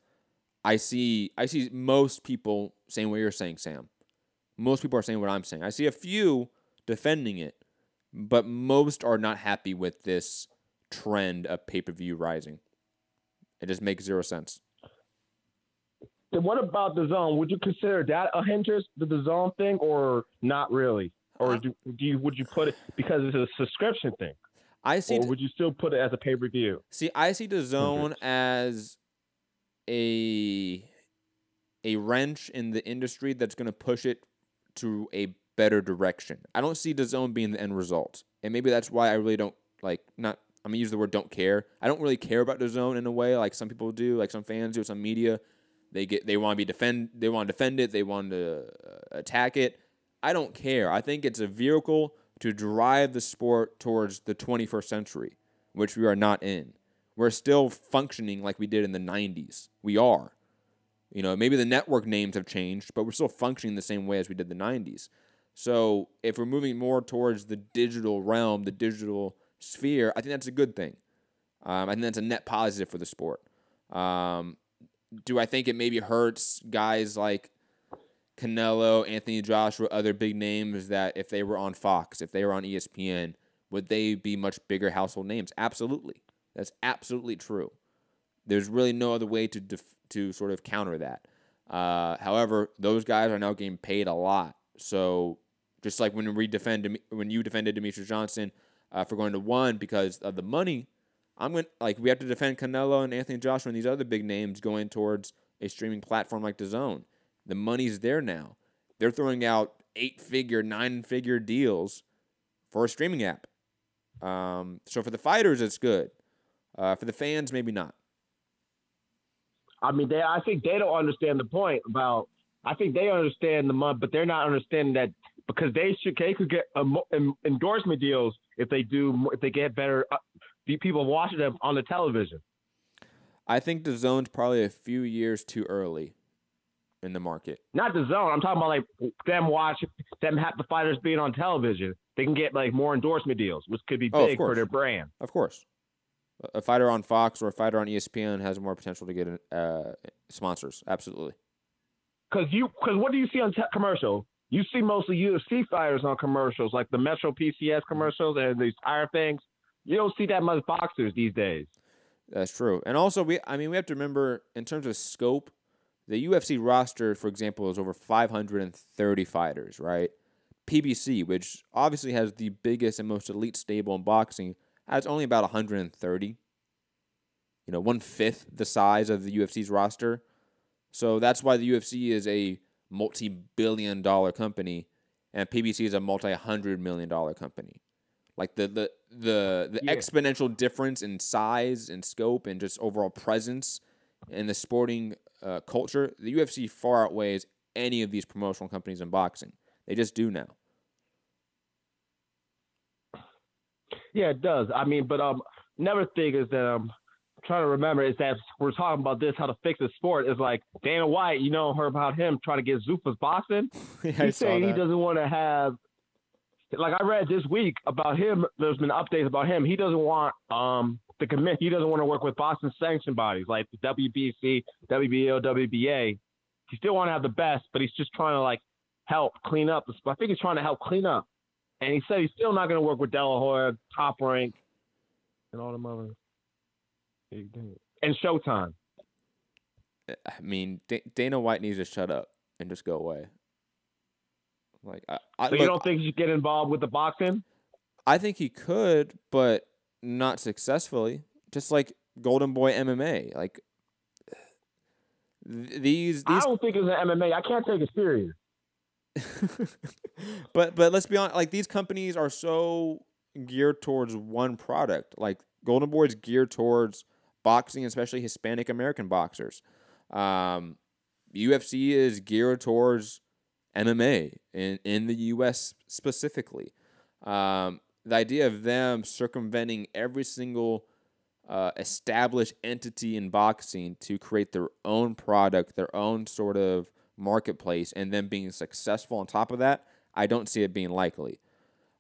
I see most people saying what you're saying, Sam. Most people are saying what I'm saying. I see a few defending it, but most are not happy with this trend of pay-per-view rising. It just makes zero sense. Then what about the zone? Would you consider that a hindrance, the zone thing, or not really? Or would you put it because it's a subscription thing? Or would you still put it as a pay-per-view? See, I see the zone as a wrench in the industry that's going to push it to a better direction. I don't see the zone being the end result. And maybe that's why I really don't I'm going to use the word don't care. I don't really care about the zone in a way like some people do, like some fans do, some media. They want to defend it, they want to attack it. I don't care. I think it's a vehicle to drive the sport towards the 21st century, which we are not in. We're still functioning like we did in the 90s. We are. Maybe the network names have changed, but we're still functioning the same way as we did the 90s. So if we're moving more towards the digital realm, the digital sphere, I think that's a good thing. I think that's a net positive for the sport. Do I think it maybe hurts guys like Canelo, Anthony Joshua, other big names that if they were on Fox, if they were on ESPN, would they be much bigger household names? Absolutely. That's absolutely true. There's really no other way to sort of counter that. However, those guys are now getting paid a lot. So just like when you defended Demetrius Johnson for going to one because of the money, we have to defend Canelo and Anthony Joshua and these other big names going towards a streaming platform like DAZN. The money's there now. They're throwing out 8-figure, 9-figure deals for a streaming app. So for the fighters, it's good. For the fans, maybe not. I mean, I think they don't understand the point about. I think they understand the money, but they're not understanding that because they could get endorsement deals if they get better people watching them on the television. I think DAZN's probably a few years too early in the market. Not DAZN. I'm talking about like them have the fighters being on television. They can get like more endorsement deals, which could be big for their brand. Of course. A fighter on Fox or a fighter on ESPN has more potential to get sponsors. Absolutely. Because what do you see on commercial? You see mostly UFC fighters on commercials, like the Metro PCS commercials and these tire things. You don't see that much boxers these days. That's true. And also, we have to remember, in terms of scope, the UFC roster, for example, is over 530 fighters, right? PBC, which obviously has the biggest and most elite stable in boxing, has only about 130. 1/5 the size of the UFC's roster. So that's why the UFC is a multi-billion-dollar company, and PBC is a multi-hundred-million-dollar company. Like the exponential difference in size and scope and just overall presence in the sporting culture, the UFC far outweighs any of these promotional companies in boxing. They just do now. Yeah, it does. I mean, but another thing is that trying to remember is that we're talking about this, how to fix the sport is like Dana White, heard about him trying to get Zuffa's boxing. He's saying he doesn't want to have, like I read this week about him, there's been updates about him. He doesn't want the commit. He doesn't want to work with boxing sanction bodies like the WBC, WBO, WBA. He still want to have the best, but he's just trying to like help clean up. I think he's trying to help clean up. And he said he's still not going to work with De La Hoya, Top Rank, and all them other. And Showtime. I mean, Dana White needs to shut up and just go away. Like, so you don't think he should get involved with the boxing? I think he could, but not successfully. Just like Golden Boy MMA. Like these. I don't think it's an MMA. I can't take it serious. but let's be honest. Like these companies are so geared towards one product. Like Golden Boy is geared towards boxing, especially Hispanic American boxers. UFC is geared towards MMA in the U.S. specifically. The idea of them circumventing every single established entity in boxing to create their own product, their own sort of marketplace, and then being successful on top of that, I don't see it being likely.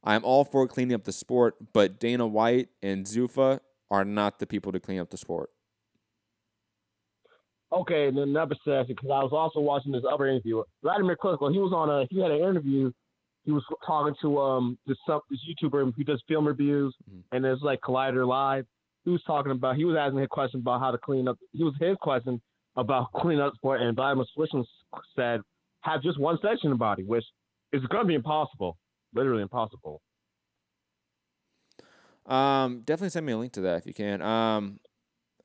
I'm all for cleaning up the sport, but Dana White and Zuffa are not the people to clean up the sport. Okay, and then another session, because I was also watching this other interview. Vladimir Klitschko, he had an interview. He was talking to this YouTuber who does film reviews, and it's like Collider Live. He was asking him a question about how to clean up. His question about cleaning up sport, and Vladimir Klitschko said, have just one section of body, which is going to be impossible, literally impossible. Definitely send me a link to that if you can.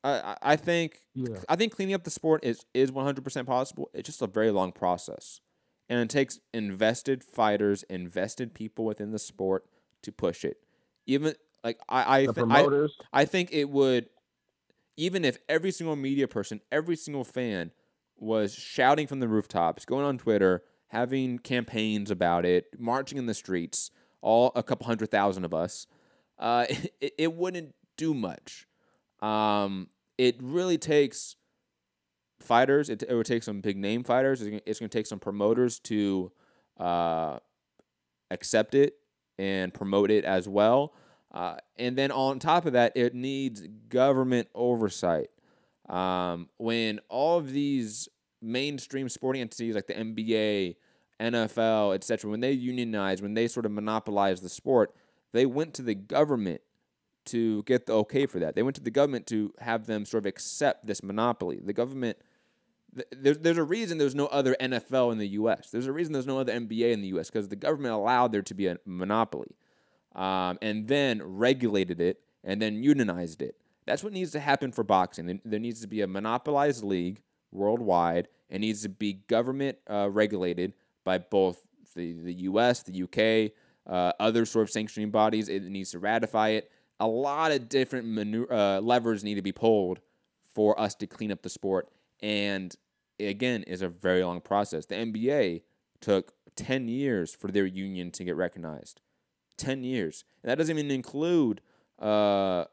I think cleaning up the sport is 100% possible. It's just a very long process, and it takes invested fighters, invested people within the sport to push it. Even like I think it would, even if every single media person, every single fan was shouting from the rooftops, going on Twitter, having campaigns about it, marching in the streets, all a couple 100,000 of us, it wouldn't do much. It really takes fighters. It would take some big name fighters. It's going to take some promoters to accept it and promote it as well. And then on top of that, it needs government oversight. When all of these mainstream sporting entities like the NBA, NFL, etc., when they unionize, when they sort of monopolize the sport, they went to the government to get the okay for that. They went to the government to have them sort of accept this monopoly. The government, there's a reason there's no other NFL in the U.S. There's a reason there's no other NBA in the U.S. because the government allowed there to be a monopoly, and then regulated it and then unionized it. That's what needs to happen for boxing. There needs to be a monopolized league worldwide. It needs to be government regulated by both the U.S., the U.K., other sort of sanctioning bodies. It needs to ratify it. A lot of different levers need to be pulled for us to clean up the sport. And again, is a very long process. The NBA took 10 years for their union to get recognized. 10 years. And that doesn't even include the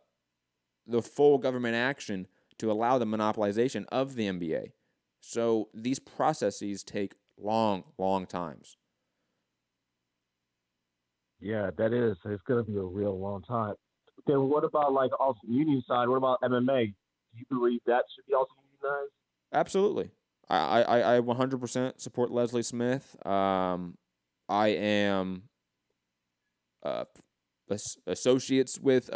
full government action to allow the monopolization of the NBA. So these processes take long, long times. Yeah, that is. It's going to be a real long time. Then what about like also union side? What about MMA? Do you believe that should be also unionized? Absolutely. I 100% support Leslie Smith. I am associates with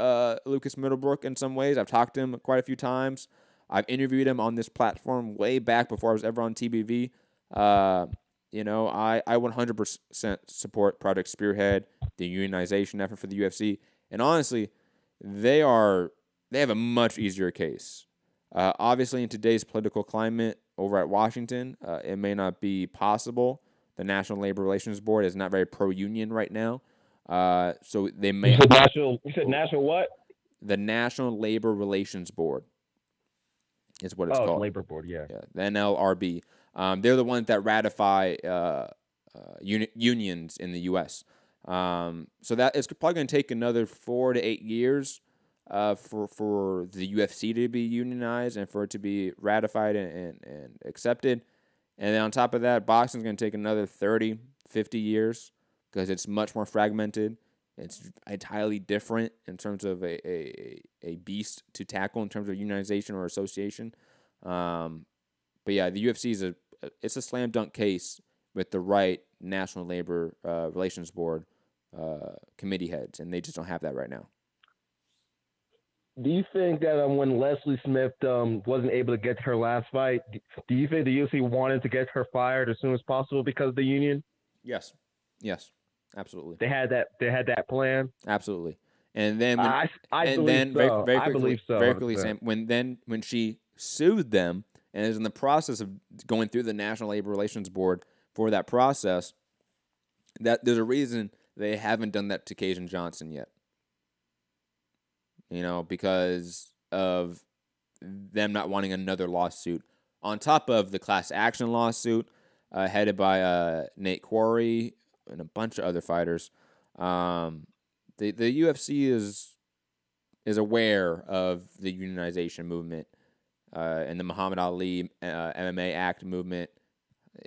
Lucas Middlebrook in some ways. I've talked to him quite a few times. I've interviewed him on this platform way back before I was ever on TBV. I 100% support Project Spearhead, the unionization effort for the UFC. And honestly, they have a much easier case. Obviously, in today's political climate over at Washington, it may not be possible. The National Labor Relations Board is not very pro-union right now. So they may... You said national what? The National Labor Relations Board is what it's called. Labor Board, yeah. The NLRB. They're the ones that ratify unions in the U.S. So that is probably going to take another 4 to 8 years for the UFC to be unionized and for it to be ratified and accepted. And then on top of that, boxing's going to take another 30, 50 years because it's much more fragmented. It's entirely different in terms of a beast to tackle in terms of unionization or association. But yeah, the UFC it's a slam dunk case with the right National Labor Relations Board committee heads, and they just don't have that right now. Do you think that when Leslie Smith wasn't able to get her last fight, do you think the UFC wanted to get her fired as soon as possible because of the union? Yes, absolutely. They had that plan. Absolutely. And then I believe so. Very quickly, Sam, when she sued them and is in the process of going through the National Labor Relations Board for that process, that there's a reason they haven't done that to Kajan Johnson yet. Because of them not wanting another lawsuit on top of the class action lawsuit headed by Nate Quarry and a bunch of other fighters. The UFC is aware of the unionization movement and the Muhammad Ali MMA Act movement.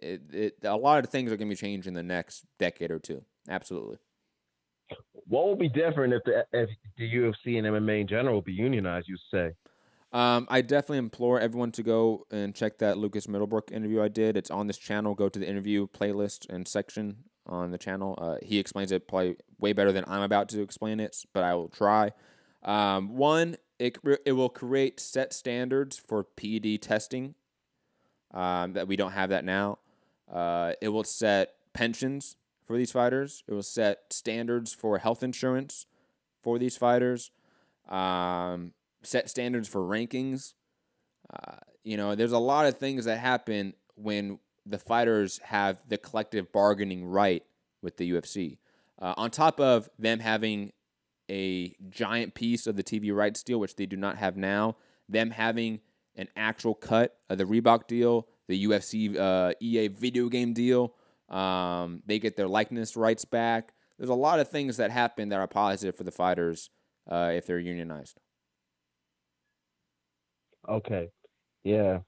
A lot of things are going to be changed in the next decade or two. Absolutely. What will be different if the UFC and MMA in general will be unionized, you say? I definitely implore everyone to go and check that Lucas Middlebrook interview I did. It's on this channel. Go to the interview playlist and section on the channel. He explains it probably way better than I'm about to explain it, but I will try. One, it will create set standards for PED testing that we don't have that now. It will set pensions for these fighters. It will set standards for health insurance for these fighters. Set standards for rankings. There's a lot of things that happen when the fighters have the collective bargaining right with the UFC. On top of them having a giant piece of the TV rights deal, which they do not have now, them having an actual cut of the Reebok deal, the UFC EA video game deal, they get their likeness rights back. There's a lot of things that happen that are positive for the fighters if they're unionized. Okay, yeah.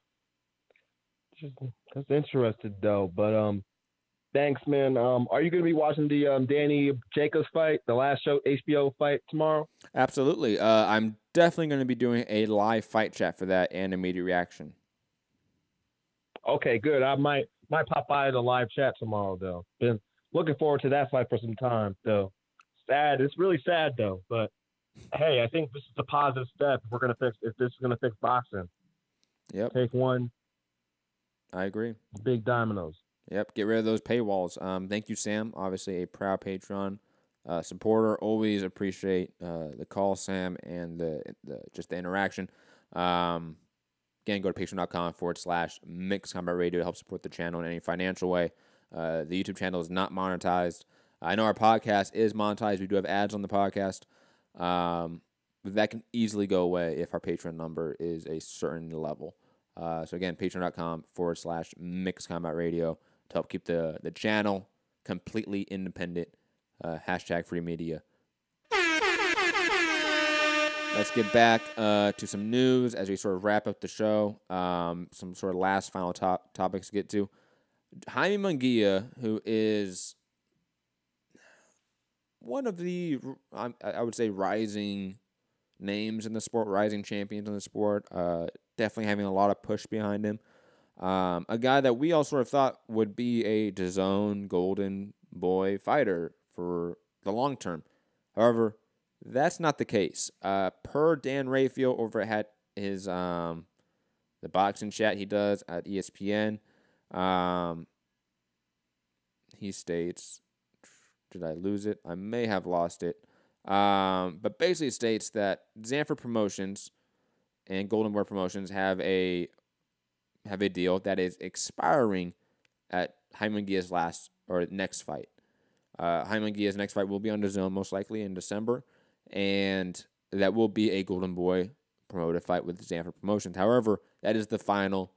That's interesting though. But thanks, man. Are you going to be watching the Danny Jacobs fight, the last show HBO fight tomorrow? Absolutely. I'm definitely going to be doing a live fight chat for that and immediate reaction. Okay, good. I might pop by the live chat tomorrow though. Been looking forward to that fight for some time though. Sad. It's really sad though, but hey, I think this is a positive step if this is gonna fix boxing. Yep. Take one. I agree. Big dominoes. Yep. Get rid of those paywalls. Thank you, Sam. Obviously a proud Patreon supporter. Always appreciate the call, Sam, and the interaction. Again, go to patreon.com/Mixed Combat Radio to help support the channel in any financial way. The YouTube channel is not monetized. I know our podcast is monetized. We do have ads on the podcast. But that can easily go away if our Patreon number is a certain level. So again, patreon.com/Mixed Combat Radio to help keep the channel completely independent. #free media. Let's get back to some news as we sort of wrap up the show. Some sort of last final topics to get to. Jaime Munguia, who is one of the, I would say, rising names in the sport, rising champions in the sport, definitely having a lot of push behind him. A guy that we all sort of thought would be a DAZN golden boy fighter for the long term. However, that's not the case. Per Dan Rayfield over at his the boxing chat he does at ESPN, he states, did I lose it? I may have lost it. But basically states that Zanfer Promotions and Golden Boy Promotions have a deal that is expiring at Jaime Munguia's next fight. Jaime Munguia's next fight will be on DAZN most likely in December, and that will be a Golden Boy promoted fight with Zanfer Promotions. However, that is the final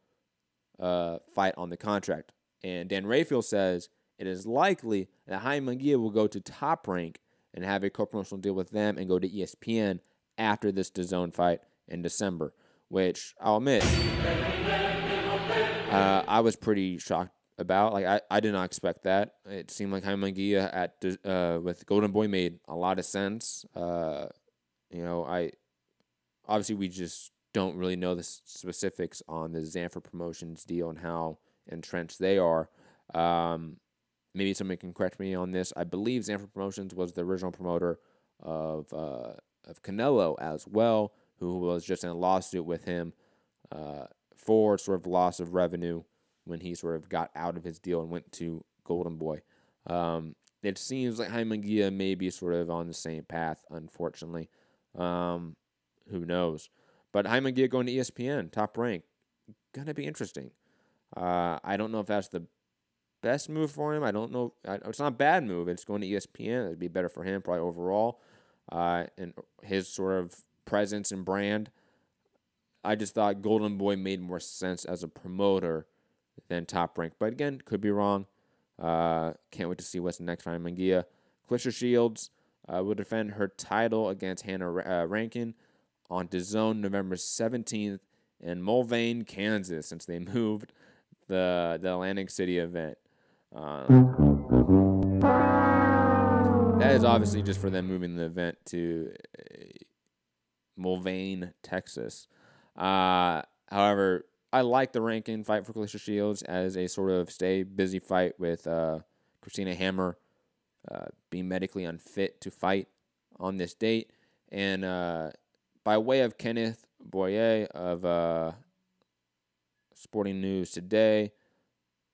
fight on the contract. And Dan Rayfield says it is likely that Jaime Munguia will go to Top Rank and have a co-promotional deal with them and go to ESPN after this DAZN fight in December, which I'll admit I was pretty shocked about. Like, I did not expect that. It seemed like Jaime Munguia with Golden Boy made a lot of sense. Obviously we just don't really know the specifics on the Zanfer Promotions deal and how entrenched they are. Maybe somebody can correct me on this. I believe Zanfer Promotions was the original promoter of Canelo as well, who was just in a lawsuit with him for sort of loss of revenue when he sort of got out of his deal and went to Golden Boy. It seems like Jaime Munguia may be sort of on the same path, unfortunately. Who knows? But Jaime Munguia going to ESPN, Top Rank, gonna be interesting. I don't know if that's the best move for him. I don't know. It's not a bad move. It's going to ESPN. It'd be better for him probably overall. And his sort of presence and brand. I just thought Golden Boy made more sense as a promoter than Top Rank. But again, could be wrong. Can't wait to see what's next for Jaime Munguia. Claressa Shields will defend her title against Hannah Rankin on DAZN November 17th in Mulvane, Kansas, since they moved the Atlantic City event. That is obviously just for them moving the event to Mulvane, Texas. However, I like the Rankin fight for Claressa Shields as a sort of stay busy fight with Christina Hammer being medically unfit to fight on this date. And by way of Kenneth Boyer of Sporting News Today,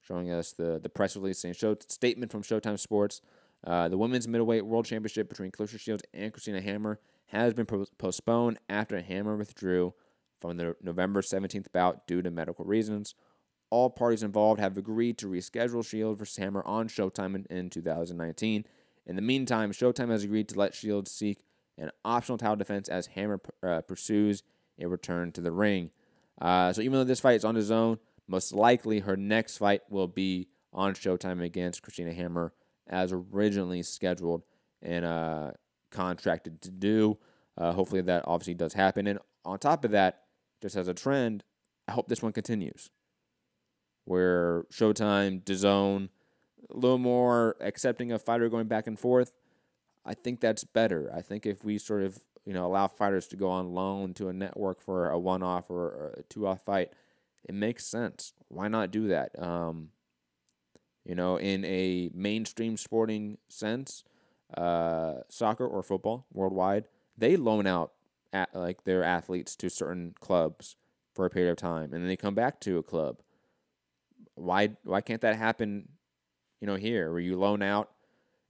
showing us the press release saying statement from Showtime Sports. The Women's Middleweight World Championship between Claressa Shields and Christina Hammer has been postponed after Hammer withdrew from the November 17th bout due to medical reasons. All parties involved have agreed to reschedule Shields versus Hammer on Showtime in 2019. In the meantime, Showtime has agreed to let Shields seek an optional title defense as Hammer pursues a return to the ring. So even though this fight is on DAZN, most likely her next fight will be on Showtime against Christina Hammer as originally scheduled and contracted to do. Hopefully that obviously does happen. And on top of that, just as a trend, I hope this one continues, where Showtime, DAZN, a little more accepting of fighter going back and forth. I think that's better. I think if we sort of allow fighters to go on loan to a network for a one-off or a two-off fight, it makes sense. Why not do that? In a mainstream sporting sense, soccer or football worldwide, they loan out their athletes to certain clubs for a period of time, and then they come back to a club. Why can't that happen? Here where you loan out,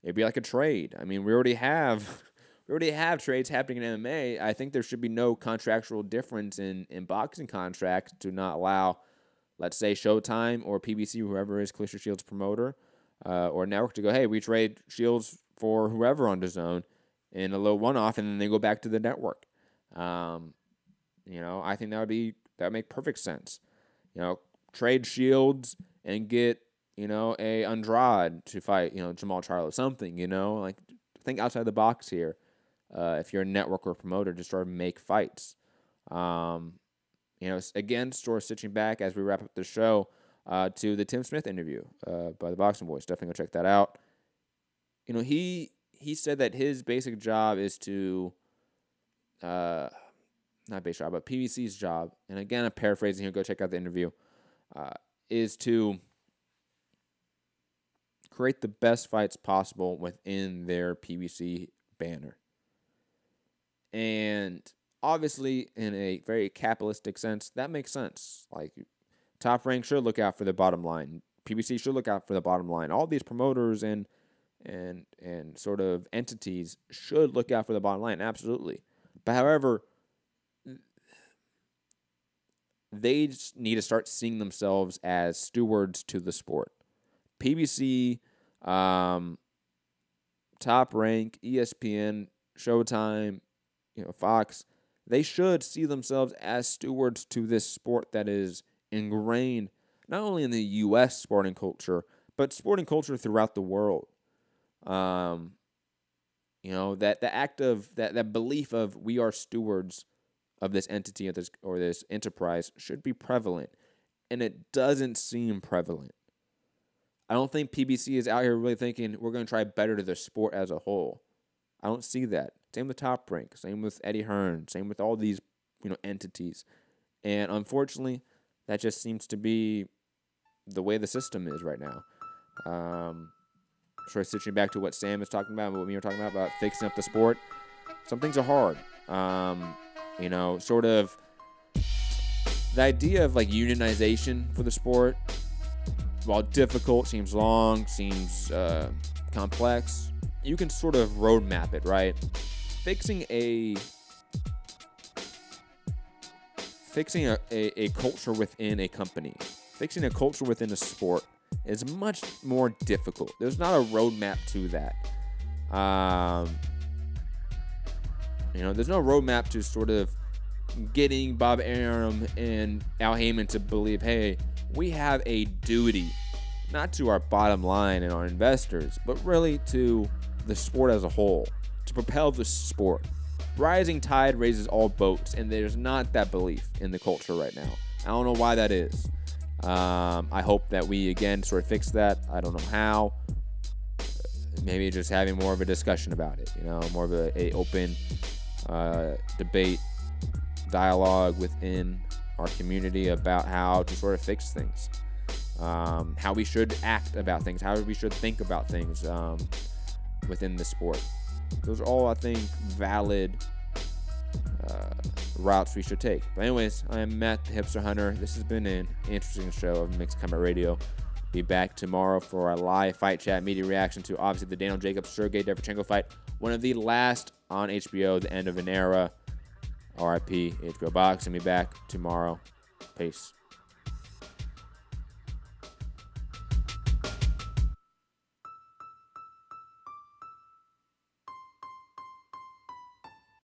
it'd be like a trade. I mean, we already have trades happening in MMA. I think there should be no contractual difference in boxing contracts to not allow, let's say, Showtime or PBC, whoever is Claressa Shields' promoter, or network, to go, hey, we trade Shields for whoever on DAZN in a little one-off, and then they go back to the network. I think that would make perfect sense. Trade Shields and get a Andrade to fight Jamal Charlo, something. Think outside the box here. If you're a network or promoter, just sort of make fights. Again, sort of stitching back as we wrap up the show to the Tim Smith interview by the Boxing Voice. Definitely go check that out. He said that his basic job is to, not basic job, but PBC's job, and again, I'm paraphrasing here, go check out the interview, is to create the best fights possible within their PBC banner. And obviously, in a very capitalistic sense, that makes sense. Like, Top Rank should look out for the bottom line. PBC should look out for the bottom line. All these promoters and sort of entities should look out for the bottom line, absolutely. But however, they just need to start seeing themselves as stewards to the sport. PBC, Top Rank, ESPN, Showtime, Fox, they should see themselves as stewards to this sport that is ingrained not only in the U.S. sporting culture, but sporting culture throughout the world. You know, that the act of that belief of we are stewards of this entity or this enterprise should be prevalent, and it doesn't seem prevalent. I don't think PBC is out here really thinking we're going to try better to the sport as a whole. I don't see that. Same with Top Rank, same with Eddie Hearn, same with all these, entities. And unfortunately, that just seems to be the way the system is right now. Sort of switching back to what Sam is talking about, what we were talking about fixing up the sport. Some things are hard. Sort of the idea of like unionization for the sport, while difficult, seems long, seems complex, you can sort of roadmap it, right? Fixing a culture within a company, fixing a culture within a sport is much more difficult. There's not a roadmap to that. There's no roadmap to sort of getting Bob Arum and Al Heyman to believe, hey, we have a duty, not to our bottom line and our investors, but really to the sport as a whole, to propel the sport. Rising tide raises all boats, and there's not that belief in the culture right now. I don't know why that is. I hope that we, again, sort of fix that. I don't know how. Maybe just having more of a discussion about it, more of a open debate, dialogue within our community about how to sort of fix things, how we should act about things, how we should think about things within the sport. Those are all, I think, valid routes we should take. But anyways, I am Matt the Hipster Hunter. This has been an interesting show of Mixed Combat Radio. Be back tomorrow for our live fight chat media reaction to, obviously, the Daniel Jacobs Sergey Derevchenko fight, one of the last on HBO, the end of an era. RIP HBO Boxing. Be back tomorrow. Peace.